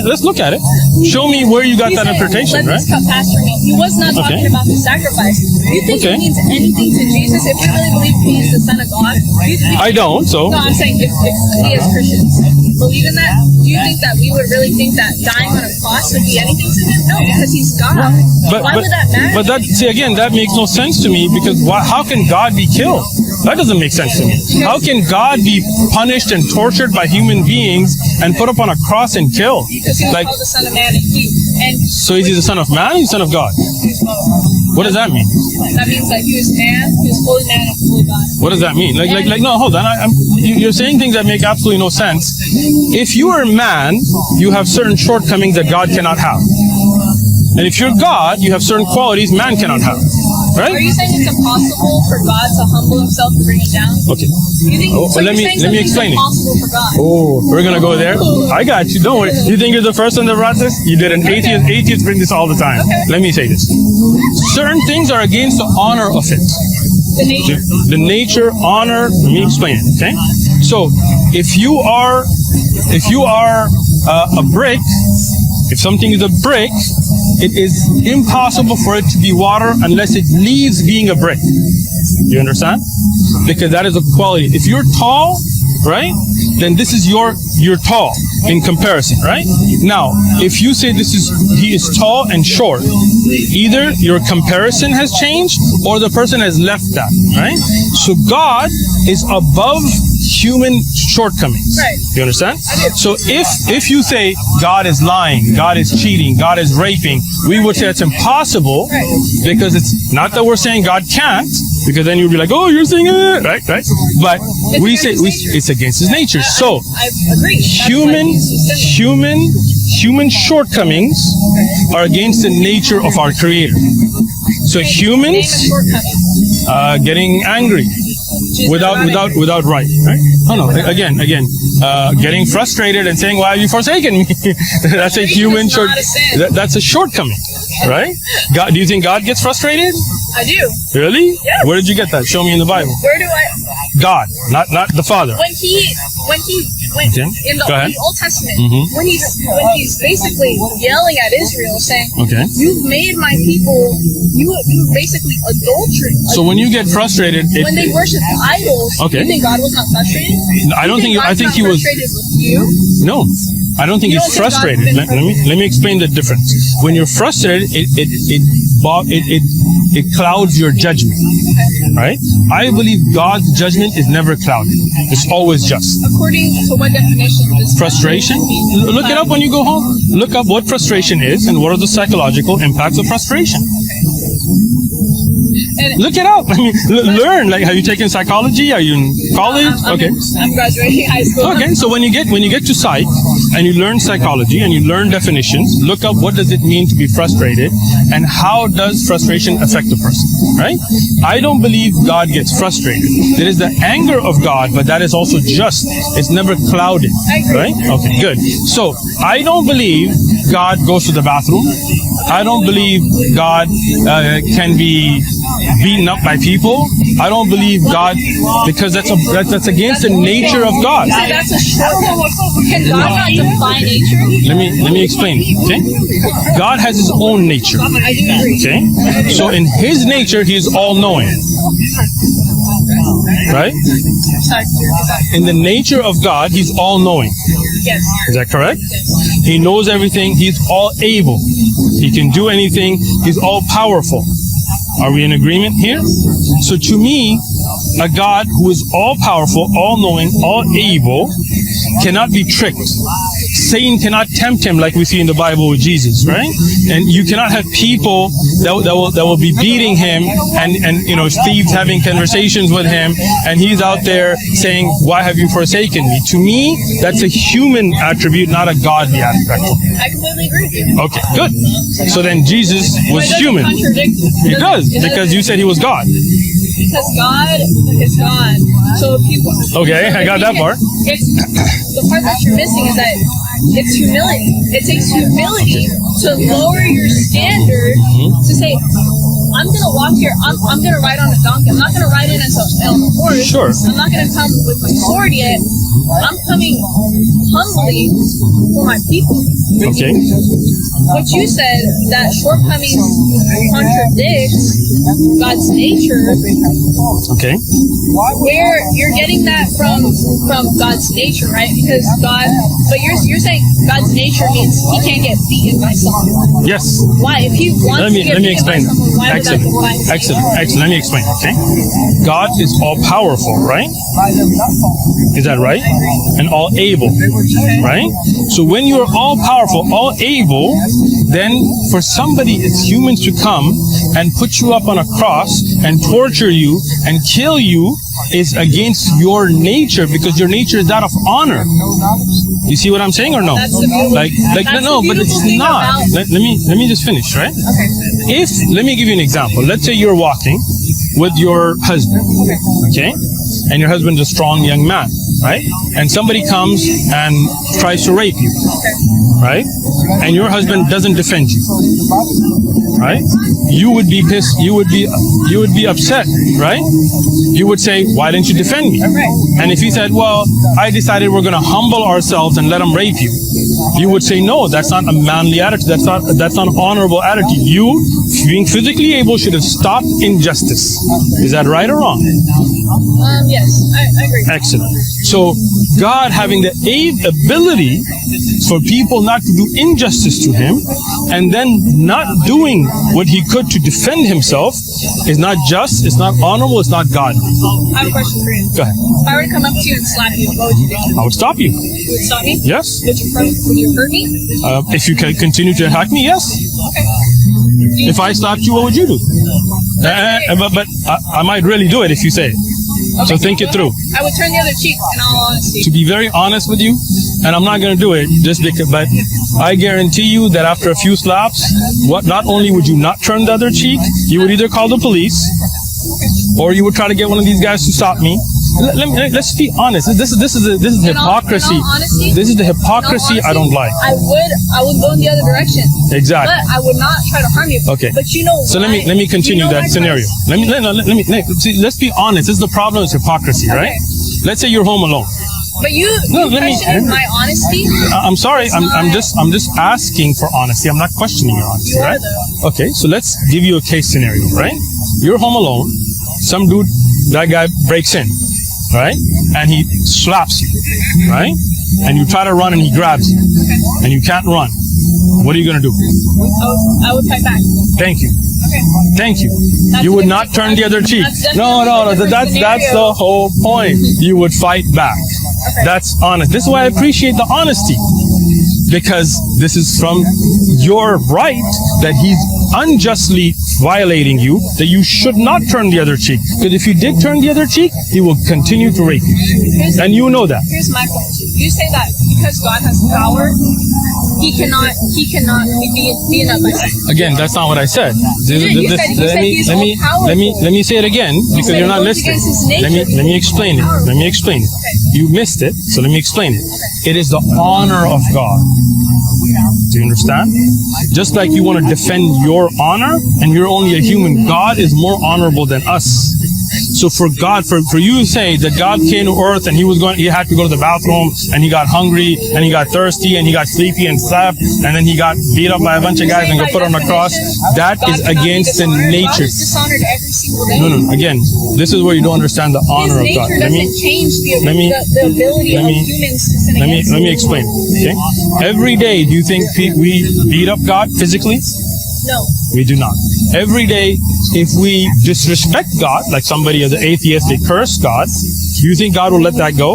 Let's look at it. Show me where you got that interpretation, right? Let this cut past for me. He was not talking about the sacrifice. Do you think it means anything to Jesus? If we really believe he is the Son of God, I don't. So no, I'm saying if we as Christians believe in that, do you think that we would really think that dying on a cross would be anything to him? No, because he's God. Why would that matter? But again, that makes no sense to me, because how can God be killed? That doesn't make sense to me. How can God be punished and tortured by human beings and put up on a cross and killed? Because he was called the Son of Man, so is he the Son of Man or the Son of God? What does that mean? That means that he was man, he was fully man and fully God. What does that mean? No, hold on. You're saying things that make absolutely no sense. If you are man, you have certain shortcomings that God cannot have. And if you're God, you have certain qualities man cannot have. Right? Are you saying it's impossible for God to humble himself to bring it down? Okay. You think, let me explain it. Impossible for God. Oh, we're gonna go there. I got you. Don't worry. You think you're the first one that brought this? You did. An atheist. Atheists bring this all the time. Okay. Let me say this. Certain things are against the honor of it. The nature, honor. Let me explain it. Okay. So if you are a brick, if something is a brick, it is impossible for it to be water unless it leaves being a brick. You understand? Because that is a quality. If you're tall, right, then this is you're tall in comparison, right? Now, if you say he is tall and short, either your comparison has changed or the person has left that, right? So God is above human shortcomings. Right. You understand? So if you say God is lying, God is cheating, God is raping, we would say it's impossible, because it's not that we're saying God can't, because then you'd be like, oh, you're saying it, right? But we say it's against his nature. So I agree. human shortcomings are against the nature of our Creator. So humans getting angry without right? Oh no, again, getting frustrated and saying, why have you forsaken me? That's a human that's a shortcoming, right? God, do you think God gets frustrated? I do. Really? Yes. Where did you get that? Show me in the Bible. Where do I? God, not the Father. When in the Old Testament, when he's basically yelling at Israel, saying, "You've made my people, you basically adultery." So when you get frustrated, when they worship idols, you think God was not frustrated? I don't think. I think he was frustrated with you. No, I don't think he's frustrated. Let me explain the difference. When you're frustrated, it clouds your judgment, right? I believe God's judgment is never clouded. It's always just. According to what definition is frustration? Look it up when you go home. Look up what frustration is and what are the psychological impacts of frustration. Look it up. I mean, learn. Like, have you taken psychology? Are you in college? Okay. I'm graduating high school. Okay, so when you get to psych and you learn psychology and you learn definitions, look up what does it mean to be frustrated and how does frustration affect a person, right? I don't believe God gets frustrated. There is the anger of God, but that is also just. It's never clouded, right? Okay, good. So I don't believe God goes to the bathroom. I don't believe God can be beaten up by people. I don't believe God, because that's against the nature of God. You said that's a short. Can God not define nature? Let me explain. Okay, God has His own nature. I do agree. Okay, so in His nature, He is all-knowing. Right? In the nature of God, He's all-knowing. Yes. Is that correct? He knows everything. He's all able. He can do anything. He's all powerful. Are we in agreement here? So to me, a God who is all powerful, all knowing, all able cannot be tricked. Satan cannot tempt him like we see in the Bible with Jesus, right? And you cannot have people that will be beating him and thieves having conversations with him, and he's out there saying, "Why have you forsaken me?" To me, that's a human attribute, not a godly aspect. I completely agree with you. Okay, good. So then Jesus was human. It does, because you said He was God. Because God is God. So people. Okay, I got that part. It's the part that you're missing is that it's humility. It takes humility to lower your standard to say, I'm gonna walk here. I'm gonna ride on a donkey. I'm not gonna ride in as a horse. Sure. I'm not gonna come with my sword yet. I'm coming humbly for my people. Okay. What you said, that shortcomings contradicts God's nature. Okay. Where you're getting that from God's nature, right? Because God, but you're saying God's nature means He can't get beaten by someone. Yes. Why? If He wants to get beaten by someone, why would that define Him? Excellent. Let me explain. Okay. God is all powerful, right? Is that right? And all able, right? So when you are all powerful, all able, then for somebody, it's humans to come and put you up on a cross and torture you and kill you is against your nature, because your nature is that of honor. You see what I'm saying or no? That's the beautiful, no, but it's not. Let me just finish, right? Okay. Let me give you an example. Let's say you're walking with your husband, okay? And your husband's a strong young man, right? And somebody comes and tries to rape you, right? And your husband doesn't defend you, right? You would be pissed. You would be upset, right? You would say, "Why didn't you defend me?" And if he said, "Well, I decided we're going to humble ourselves and let him rape you," you would say, "No, that's not a manly attitude. That's not an honorable attitude. You, being physically able, should have stopped injustice." Is that right or wrong? Yes, I agree. Excellent. So God having the ability for people not to do injustice to Him, and then not doing what He could to defend Himself, is not just, it's not honorable, it's not godly. I have a question for you. Go ahead. If I were to come up to you and slap you, what would you do? I would stop you. You would stop me? Yes. Would you hurt me? If you can continue to attack me, yes. Okay. If I slapped you, what would you do? But I might really do it if you say it. Okay. So think it through. I would turn the other cheek, in all honesty. To be very honest with you, and I'm not going to do it just because, but I guarantee you that after a few slaps, not only would you not turn the other cheek, you would either call the police, or you would try to get one of these guys to stop me. Let's be honest. This is hypocrisy. This is the hypocrisy I don't like. I would go in the other direction. Exactly. But I would not try to harm you. Okay. But you know. So let me continue that scenario. See, let's be honest. This is the problem with hypocrisy, right? Let's say you're home alone. But you question my honesty. I'm sorry. I'm just asking for honesty. I'm not questioning your honesty, right? Okay. So let's give you a case scenario, right? You're home alone. Some dude, that guy breaks in, right? And he slaps you, right? And you try to run and he grabs you, and you can't run. What are you going to do? I would fight back. Thank you. Okay. Thank you. You would not turn the other cheek. No. That's the whole point. You would fight back. Okay. That's honest. This is why I appreciate the honesty, because this is from your right that he's unjustly violating you, that you should not turn the other cheek. Because if you did turn the other cheek, he will continue to rape you. And you know that. Here's my question. You say that because God has power, he cannot be beaten up by someone. Again, that's not what I said. Let me say it again, because you're not listening. Let me explain it. You missed it, so let me explain it. It is the honor of God. Do you understand? Just like you want to defend your honor, and you're only a human, God is more honorable than us. So for God, for you to say that God came to earth and he had to go to the bathroom, and he got hungry, and he got thirsty, and he got sleepy and slept, and then he got beat up by a bunch of guys and got put on a cross, that is against the nature. God is dishonored every single day. No. Again, this is where you don't understand the honor of God. His nature doesn't change the ability of humans to sin against Let me explain. Okay. Every day, do you think we beat up God physically? No. We do not. Every day, if we disrespect God, like somebody as an atheist, they curse God, do you think God will let that go?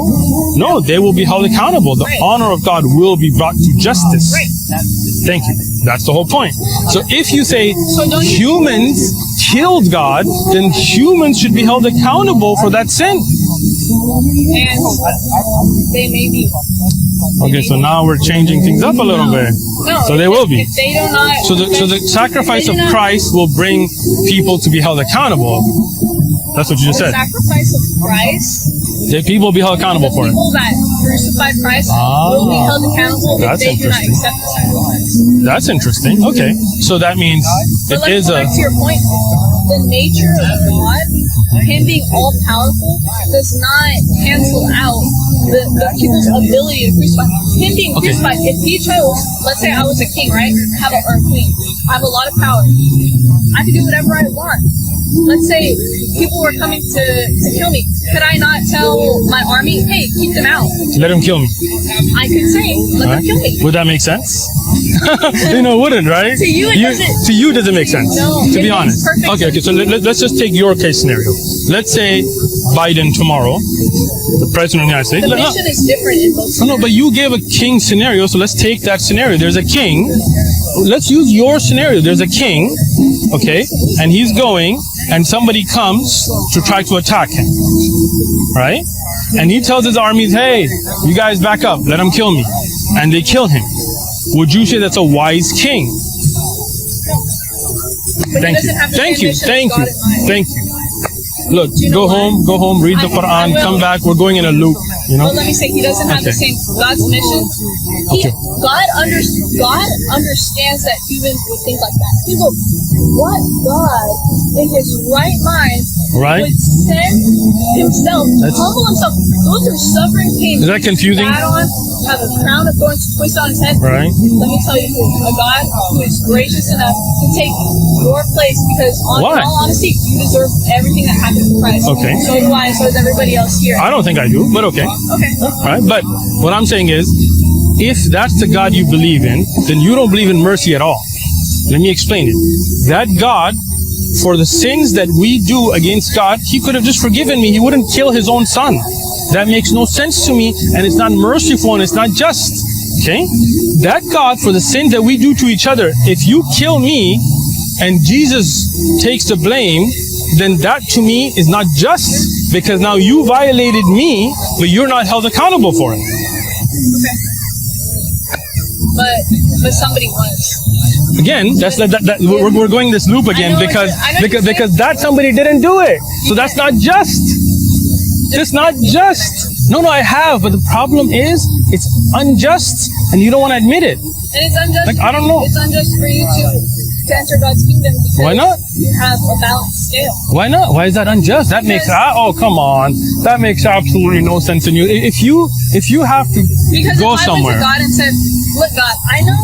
No, they will be held accountable. The honor of God will be brought to justice. Thank you. That's the whole point. So if you say humans killed God, then humans should be held accountable for that sin. And they may be. Okay, so now we're changing things up a little bit. No, So they will be. If they do not, So the sacrifice of Christ will bring people to be held accountable. That's what you just the said. sacrifice of Christ, The people will be held accountable the for it. people that crucified Christ will be held accountable if That's they do not interesting. accept the sacrifice. That's interesting. Okay, so that means But it let's is go a. back to your point. The nature of God, Him being all powerful, does not cancel out the people's ability to crucify. Him being Okay. crucified, if He chose, let's say I was a king, right? Or a queen. I have a lot of power. I can do whatever I want. Let's say people were coming to kill me. Could I not tell my army, hey, keep them out? Let him kill me. I could say, let them kill me. Would that make sense? It wouldn't, right? To you, it doesn't. To you, does it make sense? No, to it be makes honest. perfect Okay. So let's just take your case scenario. Let's say Biden tomorrow, the president of the United States. The mission is different in both. No, but you gave a king scenario, so let's take that scenario. There's a king. Let's use your scenario. There's a king, okay, and he's going, and somebody comes to try to attack him, right? And he tells his armies, hey, you guys back up, let him kill me. And they kill him. Would you say that's a wise king? But Thank he you. doesn't have the Thank you. same mission Thank as you. God in mind. Thank you. Look, you know go home, read the I Quran, will. come back. We're going in a loop, you know? Well, let me say, he doesn't have the Okay. same God's mission. Okay. God understands that humans would think like that. People, what God in his right mind Right? would send himself, humble himself, go through suffering pain. Is that confusing? Bat on, have a crown of thorns twist on his head. Right. Let me tell you, a God who is gracious enough to take your place, because in Why? all honesty, you deserve everything that happened to Christ. Okay. So do I, so does everybody else here. I don't think I do, but okay. Okay. Right? But what I'm saying is, if that's the God you believe in, then you don't believe in mercy at all. Let me explain it. That God, for the sins that we do against God, he could have just forgiven me. He wouldn't kill his own son. That makes no sense to me, and it's not merciful, and it's not just. Okay? That God, for the sins that we do to each other, if you kill me and Jesus takes the blame, then that to me is not just, because now you violated me, but you're not held accountable for it. But somebody was. Again, we're going this loop again, I know because what you're saying. because that somebody didn't do it. So that's not just. It's not just. No, I have, but the problem is it's unjust, and you don't want to admit it. And it's unjust. Like, I don't know. It's unjust for you to enter God's kingdom because Why not? you have a balanced scale. Why not? Why is that unjust? That makes oh, come on. That makes absolutely no sense in you. If you have to Because go if I somewhere. went to God and said, look, God, I know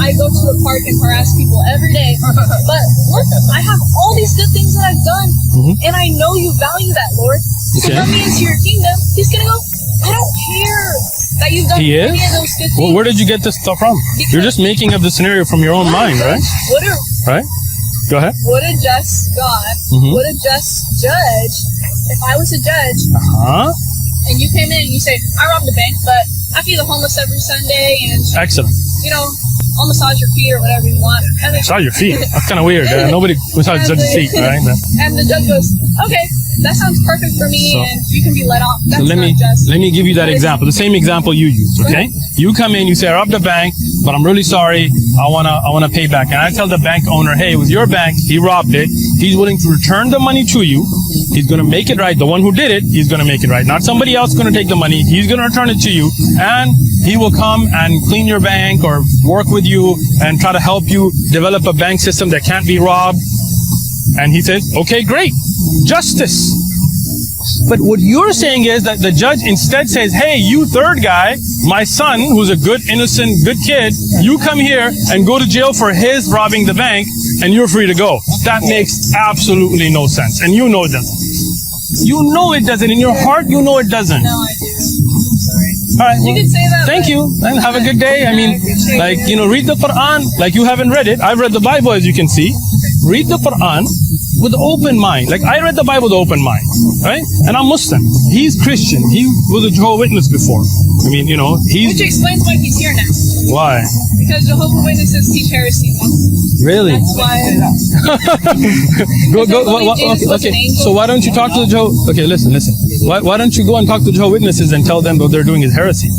I go to the park and harass people every day, but look, I have all these good things that I've done, and I know you value that, Lord. So Okay. let me into your kingdom. He's gonna go, I don't care that you've done He any is? of those good things. Well, where did you get this stuff from? You're just making up the scenario from your own mind, right? Right? Go ahead. Would a just God, would a just judge, if I was a judge, Huh? and you came in and you say, I robbed the bank, but I feed the homeless every Sunday, and, Excellent. you know, I'll massage your feet or whatever you want. And then, Massage your feet. That's kind of weird. Nobody massages judge's feet, right? And the judge goes, okay, that sounds perfect for me, So- and you can be let off. That's So let not just. me give you that example. The same example you used. Okay, you come in, you say I robbed the bank, but I'm really sorry. I wanna pay back. And I tell the bank owner, hey, it was your bank. He robbed it. He's willing to return the money to you. He's going to make it right. The one who did it, he's going to make it right. Not somebody else going to take the money. He's going to return it to you, and he will come and clean your bank or work with you and try to help you develop a bank system that can't be robbed. And he says, okay, great. Justice. But what you're saying is that the judge instead says, hey, you third guy, my son, who's a good, innocent, good kid, you come here and go to jail for his robbing the bank, and you're free to go. That makes absolutely no sense. And you know it doesn't. You know it doesn't. In your heart, you know it doesn't. No, I do. Sorry. All right. You can say that. Thank you, and have a good day. I mean, like, you know, read the Quran like you haven't read it. I've read the Bible, as you can see. Read the Quran with open mind. Like, I read the Bible with open mind, right? And I'm Muslim. He's Christian. He was a Jehovah's Witness before. I mean, you know, Which explains why he's here now. Why? Because Jehovah's Witnesses teach heresy. Really? That's why. Okay. So why don't you talk to the Jehovah's? Okay, listen. Why don't you go and talk to Jehovah's Witnesses and tell them what they're doing is heresy?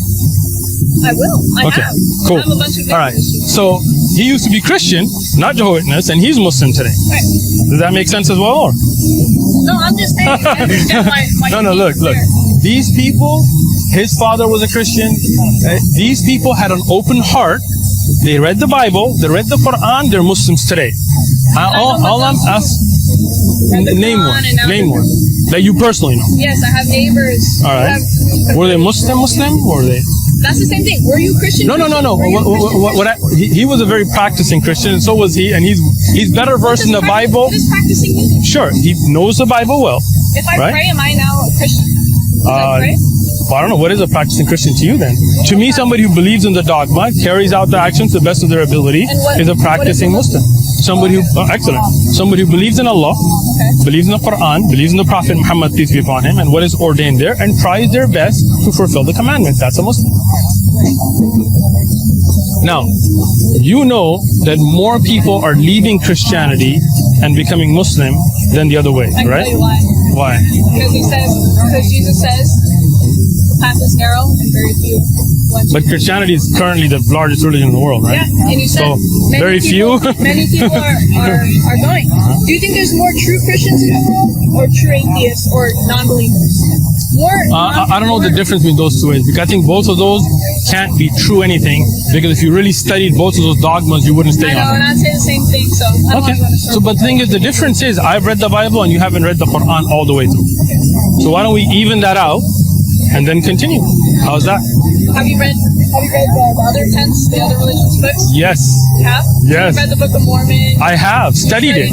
I will. I have. Cool. I have a bunch of All right. So he used to be Christian, not Jehovah's Witness, and he's Muslim today. Right. Does that make sense as well? Or? No, I'm just saying. I understand why No, look. These people, his father was a Christian. These people had an open heart. They read the Bible. They read the Quran. They're Muslims today. All I'm asking, name one that you personally know. Yes, I have neighbors. All right. Were they Muslim, or were they? That's the same thing. Were you Christian? No. He was a very practicing Christian, and so was he. And he's better versed in the Bible. What does practicing mean? Sure, he knows the Bible well. If I right? pray, am I now a Christian? Well, I don't know. What is a practicing Christian to you then? To me, somebody who believes in the dogma, carries out the actions to the best of their ability, is a practicing Muslim. Somebody who, excellent. Somebody who believes in Allah, believes in the Quran, believes in the Prophet Muhammad, peace be upon him, and what is ordained there, and tries their best to fulfill the commandments. That's a Muslim. Now, you know that more people are leaving Christianity and becoming Muslim than the other way, I can right? tell you why. Why? Because Jesus says, the path is narrow and very few. But Christianity is currently the largest religion in the world, right? Yeah, and you said So, very few. Many people are going. Do you think there's more true Christians in the world, or true atheists, or non-believers? I don't know the difference between those two ways, because I think both of those can't be true anything, because if you really studied both of those dogmas, you wouldn't stay I know, on and them. I'd say the same thing, so I don't Okay. want to So, but the thing is, the difference is, I've read the Bible and you haven't read the Quran all the way through. So why don't we even that out and then continue? How's that? Have you read the other texts, the other religious books? Yes. You have? Yes. You read the Book of Mormon? I have studied it.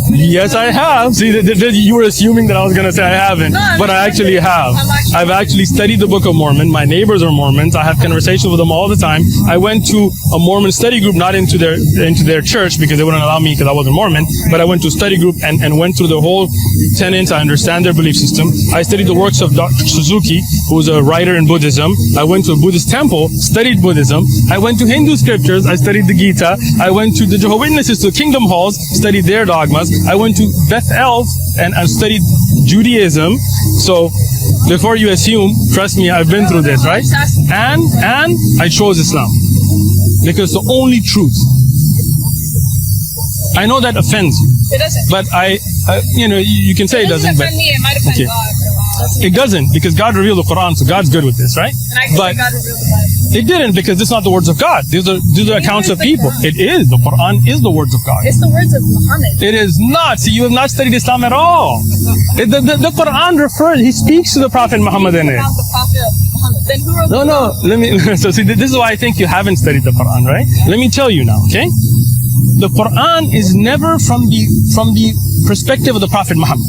Yes, I have. See, you were assuming that I was going to say I haven't, but I actually have. I've actually studied the Book of Mormon. My neighbors are Mormons. I have conversations with them all the time. I went to a Mormon study group, not into their church because they wouldn't allow me because I wasn't Mormon, but I went to a study group and went through the whole tenets. I understand their belief system. I studied the works of Dr. Suzuki, who was a writer in Buddhism. I went to a Buddhist temple, studied Buddhism. I went to Hindu scriptures. I studied the Gita. I went to the Jehovah's Witnesses, to Kingdom Halls, studied their dogmas. I went to Bethel and studied Judaism. So before you assume, trust me, I've been through this, right? And I chose Islam because the only truth. I know that offends you. It doesn't. But you can say it doesn't, but offend me. It might offend okay. God. It doesn't, because God revealed the Quran, so God's good with this, right? And I can But say God revealed the Bible. it didn't, because it's not the words of God. These are accounts of people. It is. The Quran is the words of God. It's the words of Muhammad. It is not. See, you have not studied Islam at all. The Quran refers, he speaks to the Prophet Muhammad in it. About the Prophet of Muhammad. Then who wrote the No, let me, so see, this is why I think you haven't studied the Quran, right? Let me tell you now, okay? The Quran is never from the perspective of the Prophet Muhammad.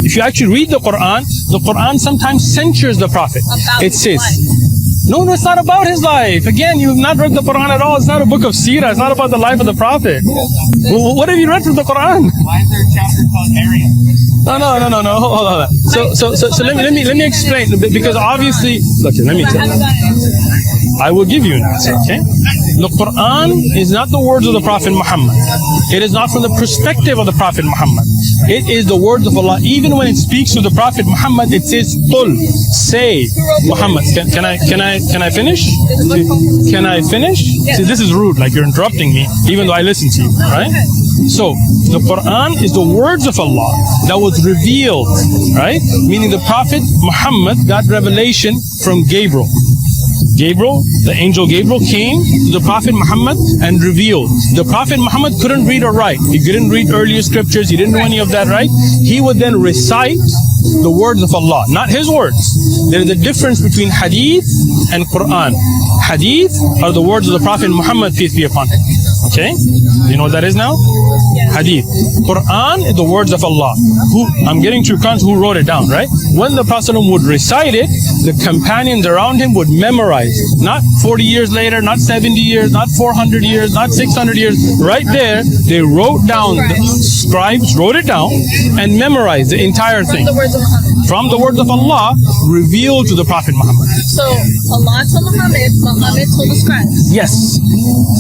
If you actually read the Quran sometimes censures the Prophet. It says, no, it's not about his life. Again, you have not read the Quran at all. It's not a book of seerah. It's not about the life of the Prophet. What have you read from the Quran? Why is there a chapter called Aryan? No. Hold on. So let me explain, because obviously, look, let me tell you. I will give you an answer, okay? The Quran is not the words of the Prophet Muhammad. It is not from the perspective of the Prophet Muhammad. It is the words of Allah. Even when it speaks to the Prophet Muhammad, it says, "Qul," say, Muhammad. Can I finish? Can I finish? See, this is rude, like you're interrupting me, even though I listen to you, right? So, the Quran is the words of Allah that was revealed, right? Meaning the Prophet Muhammad got revelation from Gabriel. Gabriel, the angel Gabriel, came to the Prophet Muhammad and revealed. The Prophet Muhammad couldn't read or write. He couldn't read earlier scriptures. He didn't know any of that, right? He would then recite the words of Allah, not his words. There is a difference between hadith and Quran. Hadith are the words of the Prophet Muhammad, peace be upon him. Okay? You know what that is now? Yes. Hadith. Quran is the words of Allah. I'm getting to Quran, who wrote it down, right? When the Prophet would recite it, the companions around him would memorize. Not 40 years later, not 70 years, not 400 years, not 600 years. Right there, they wrote down, the scribes wrote it down and memorized the entire thing. From the words of Muhammad. From the words of Allah revealed to the Prophet Muhammad. So Allah told Muhammad, Muhammad told the scribes. Yes.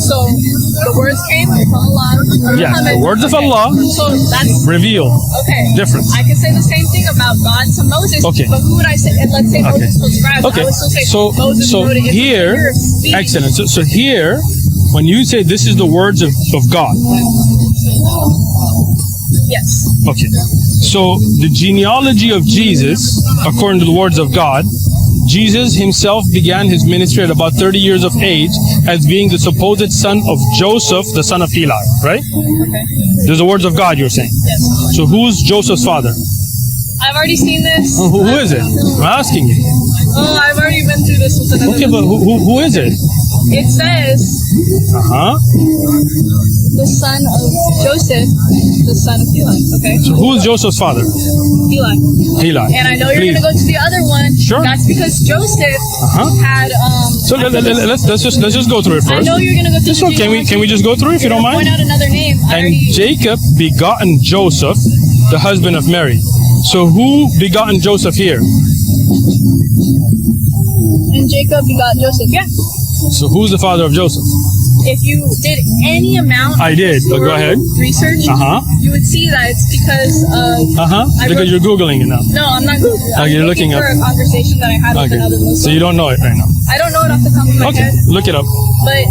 So the words came from Allah. Yeah, Muhammad. the words of Allah So that's revealed. okay. Difference. I can say the same thing about God to Moses. Okay. But who would I say? And let's say Okay. Moses told scribes. Okay. I would still say So Moses wrote it in the here, figure of speech. excellent. So here, when you say this is the words of God, Yes. okay. So the genealogy of Jesus, according to the words of God, Jesus himself began his ministry at about 30 years of age as being the supposed son of Joseph, the son of Eli, right? Okay. There's the words of God you're saying. Yes. So who's Joseph's father? I've already seen this. Who is it? I'm asking you. Oh, I've already been through this with another. Okay, but who is it? It says Uh-huh. the son of Joseph, the son of Eli. Okay. So who is Joseph's father? Eli. Eli. And I know you're Please. gonna go to the other one. Sure. That's because Joseph Uh-huh. had So let's just go through it I first. know you're gonna go through. So can we just go through if you don't Point mind? out another name. And Jacob begotten Joseph, the husband of Mary. So who begotten Joseph here? And Jacob begot Joseph. Yeah. So who's the father of Joseph? If you did any amount I of did, but go historical ahead. research, Uh-huh. you would see that it's because of Because wrote- you're Googling it now. No, I'm not Googling. Oh, you're looking for up. a conversation that I had with Okay. another Muslim. So you don't know it right now. I don't know it off the top of my Okay, head, look it up. but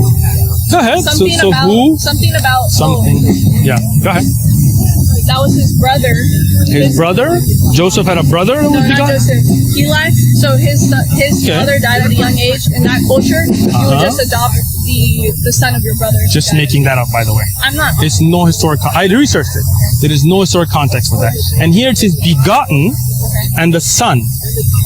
Go ahead. something So about who? Something. Yeah, go ahead. that was his brother. His brother? Joseph had a brother that No, was not begotten? Joseph. Eli. So his Okay. mother died at a young age. In that culture, you would just adopt the son of your brother. Just making that up, by the way. I'm not. It's no historic. I researched it. There is no historic context for that. And here it says begotten and the son.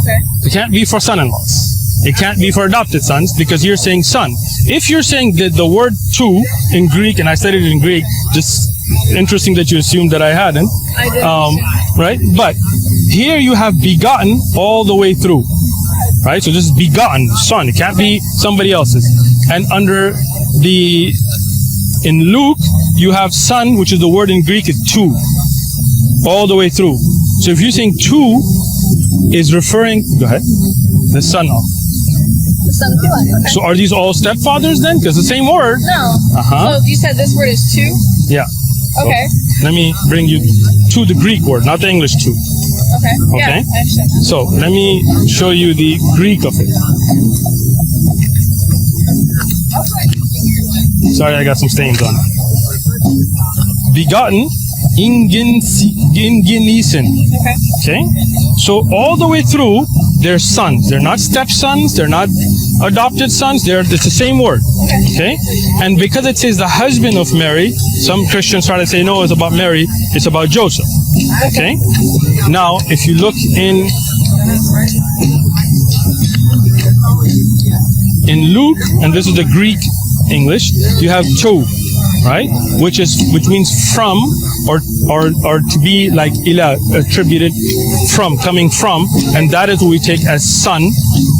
Okay. It can't be for son-in-laws. It can't be for adopted sons because you're saying son. If you're saying that the word two in Greek, and I studied it in Greek, just interesting that you assumed that I hadn't. I did. Right? But here you have begotten all the way through. Right? So this is begotten, son. It can't be somebody else's. And in Luke, you have son, which is the word in Greek is two. All the way through. So if you're saying two is referring, go ahead, the son of. The son of Eli. Okay. So are these all stepfathers then? Because the same word. No. Uh-huh. So you said this word is two. Yeah. Okay. Let me bring you to the Greek word, not the English two. Okay. Okay. Yeah, I understand. So let me show you the Greek of it. Sorry, I got some stains on it. Begotten, ingenisen. Okay. Okay? So all the way through, they're sons. They're not stepsons. They're not adopted sons. It's the same word. Okay? And because it says the husband of Mary, some Christians try to say, no, it's about Mary. It's about Joseph. Okay? Now, if you look in Luke, and this is the Greek English, you have two. right? Which means from, or to be like ila, attributed from, coming from, and that is what we take as son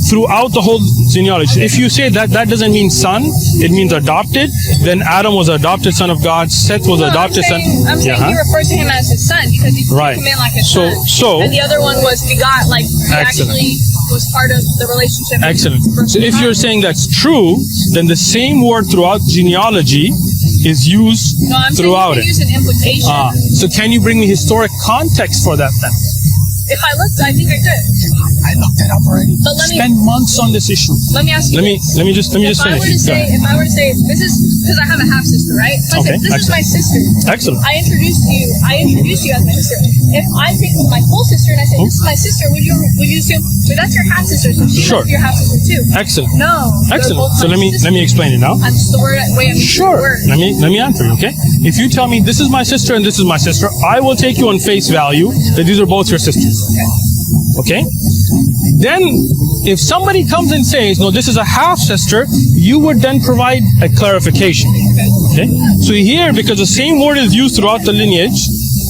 throughout the whole genealogy. If you say that doesn't mean son, it means adopted, then Adam was adopted son of God, Seth was adopted son. I'm saying he referred to him as his son because he Right. took him in like his So- son. so- and the other one was begot, like he Excellent. actually was part of the relationship. Excellent. So if you're saying that's true, then the same word throughout genealogy is used No, I'm throughout saying you it. can use an implication. So can you bring me historic context for that then? If I looked, I think I could. I looked it up already. But let me Spend months on this issue. ask you. Let me just If finish. I were to say, this is because I have a half sister, right? If I Okay, said, this is my sister. Excellent. I introduced you as my sister. If I take my full sister and I say, this is my sister, would you assume, well, that's your half sister, so she Sure. must be your half sister too? Excellent. No. they're Excellent. both So my let me sisters. explain it now. I'm just the way I'm using Sure. the word. Let me answer you, okay? If you tell me this is my sister and this is my sister, I will take you on face value that these are both your sisters. Okay? Then, if somebody comes and says, no, this is a half sister, you would then provide a clarification. Okay? So here, because the same word is used throughout the lineage,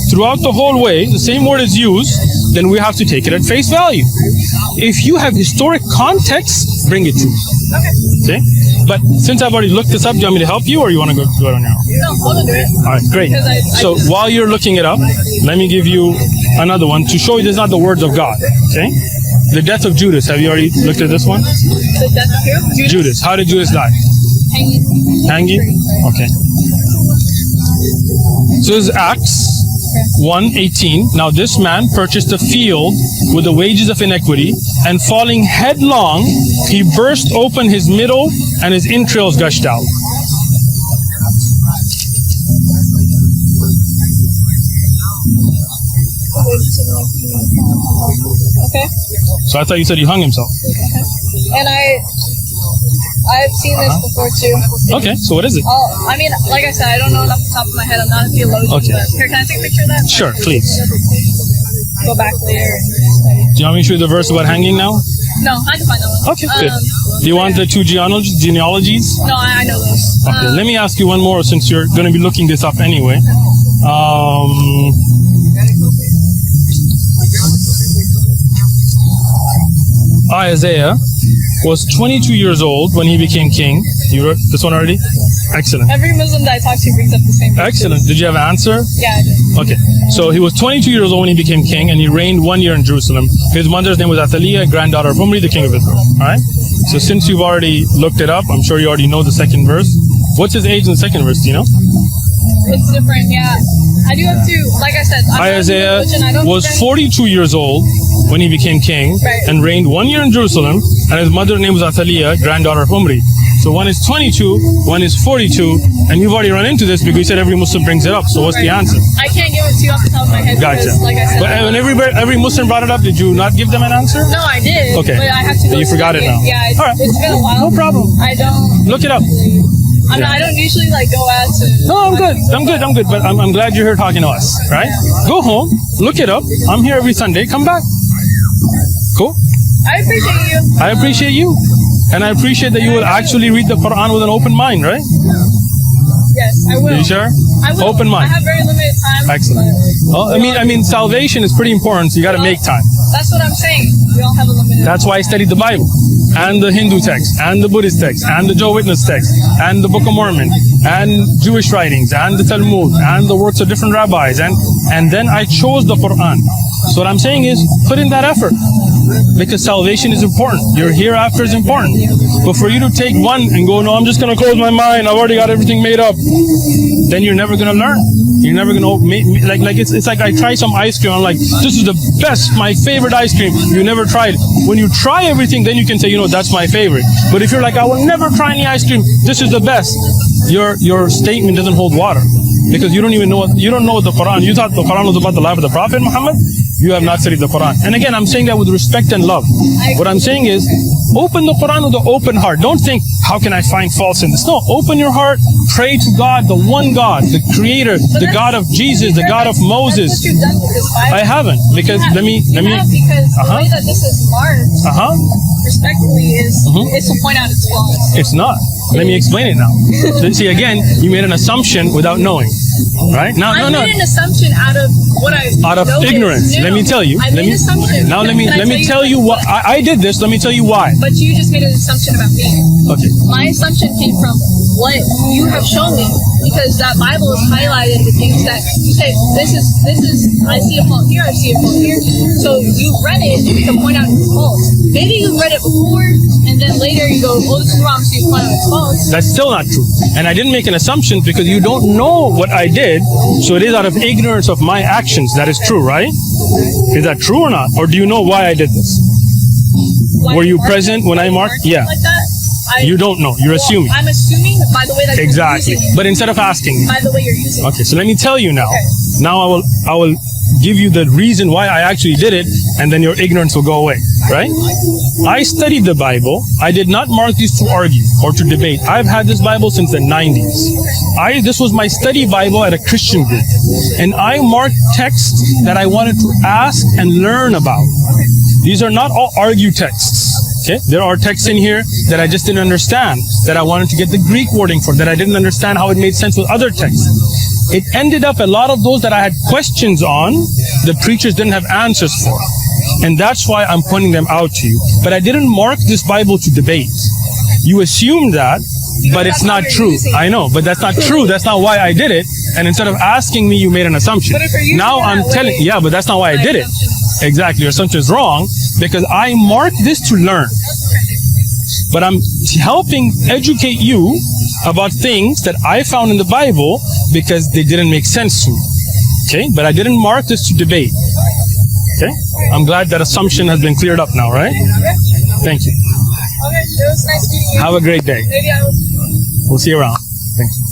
throughout the whole way, the same word is used, then we have to take it at face value. If you have historic context, bring it to me. Okay? But since I've already looked this up, do you want me to help you, or you want to go do it on your own? No, I'll do it. All right, great. Because I So just- while you're looking it up, let me give you another one to show you this is not the words of God. Okay? The death of Judas. Have you already looked at this one? The death of who? Judas. How did Judas die? Hanging. Hanging? Okay. So this is Acts 1:18. Now this man purchased a field with the wages of iniquity, and falling headlong, he burst open his middle, and his entrails gushed out. Okay. So I thought you said he hung himself. And I've seen this before too. Okay, so what is it? Oh, I mean, like I said, I don't know it off the top of my head. I'm not a theologian. Okay. But here, can I take a picture of that? Sure, please. Go back later and study. Do you want me to show you the verse about hanging now? No, I can find that one. Okay, good. Do you want the two genealogies? No, I know those. Okay, let me ask you one more since you're going to be looking this up anyway. Isaiah was 22 years old when he became king. You wrote this one already? Excellent. Every Muslim that I talk to brings up the same verse. Excellent. Did you have an answer? Yeah, I did. Okay. So he was 22 years old when he became king, and he reigned 1 year in Jerusalem. His mother's name was Athaliah, granddaughter of Omri, the king of Israel. All right? So since you've already looked it up, I'm sure you already know the second verse. What's his age in the second verse? Do you know? It's different, yeah. I do have to, like I said, I'm not a Isaiah theologian. I don't was spend- 42 years old when he became king, Right. and reigned 1 year in Jerusalem, and his mother's name was Athaliah, granddaughter of Omri. So one is 22, one is 42, and you've already run into this because you said every Muslim brings it up. So what's the Right. answer? I can't give it to you off the top of my head Gotcha. because, like I said, But when every Muslim brought it up, did you not give them an answer? no, I did. Okay. But I have to go You forgot study it now. Yeah, All right. it's been a while. No problem. I don't. Look it up. I don't usually like go out to. No, I'm good. I'm good. But I'm glad you're here talking to us, right? Go home, look it up. I'm here every Sunday. Come back. Cool. I appreciate you. I appreciate you. And I appreciate that you will actually read the Quran with an open mind, right? Yes, I will. Are you sure? I will. Open mind. I have very limited time. Excellent. Well, I mean, salvation is pretty important, so you got to make time. That's what I'm saying. We all have a limited. That's why I studied the Bible, and the Hindu text, and the Buddhist text, and the Jehovah's Witness text, and the Book of Mormon, and Jewish writings, and the Talmud, and the works of different rabbis, and then I chose the Quran. So what I'm saying is, put in that effort, because salvation is important. Your hereafter is important. But for you to take one and go, no, I'm just going to close my mind, I've already got everything made up, then you're never going to learn. You're never going to, like it's like I try some ice cream, I'm like, this is the best, my favorite ice cream. You never tried. When you try everything, then you can say, that's my favorite. But if you're like, I will never try any ice cream, this is the best, your statement doesn't hold water. Because you don't know the Quran. You thought the Quran was about the life of the Prophet Muhammad? You have not studied the Quran. And again, I'm saying that with respect and love. What I'm saying is, open the Quran with an open heart. Don't think, how can I find faults in this? No, open your heart, pray to God, the one God, the Creator, the God of Jesus, the God of Moses. That's what you've done with this Bible. I haven't, because let me. You have, because the way that this is marked, respectfully, is to point out its flaws. It's not. Let me explain it now. So see, again, you made an assumption without knowing, right? Now, I made an assumption out of what I out of noticed. ignorance. No, let me tell you. I made an assumption. Now let me tell you what I did this. Let me tell you why. But you just made an assumption about me. Okay. My assumption came from what you have shown me, because that Bible is highlighted the things that you say, this is I see a fault here, I see a fault here. So you read it to point out your faults. Maybe you read it before and then later you go, oh, this is wrong, so you point out its faults. That's still not true. And I didn't make an assumption because you don't know what I did, so it is out of ignorance of my actions. That is true, right? Is that true or not? Or do you know why I did this? Why Were you marked present it? when Why I you marked? it Yeah. like that? You don't know. You're assuming. I'm assuming by the way that Exactly. you're using it. But instead of asking me. By the way you're using it. Okay, so let me tell you now. Okay. Now I will give you the reason why I actually did it, and then your ignorance will go away, right? I studied the Bible. I did not mark these to argue or to debate. I've had this Bible since the 90s. This was my study Bible at a Christian group, and I marked texts that I wanted to ask and learn about. These are not all argue texts. Okay, there are texts in here that I just didn't understand, that I wanted to get the Greek wording for, that I didn't understand how it made sense with other texts. It ended up a lot of those that I had questions on, the preachers didn't have answers for. And that's why I'm pointing them out to you. But I didn't mark this Bible to debate. You assume that, but it's not true. I know, but that's not true. That's not why I did it. And instead of asking me, you made an assumption. Now I'm telling, yeah, but that's not why I did it. Exactly, your assumption is wrong because I marked this to learn. But I'm helping educate you about things that I found in the Bible because they didn't make sense to me. Okay, but I didn't mark this to debate. Okay, I'm glad that assumption has been cleared up now, right? Thank you. Okay, it was nice meeting you. Have a great day. Maybe I will. We'll see you around. Thank you.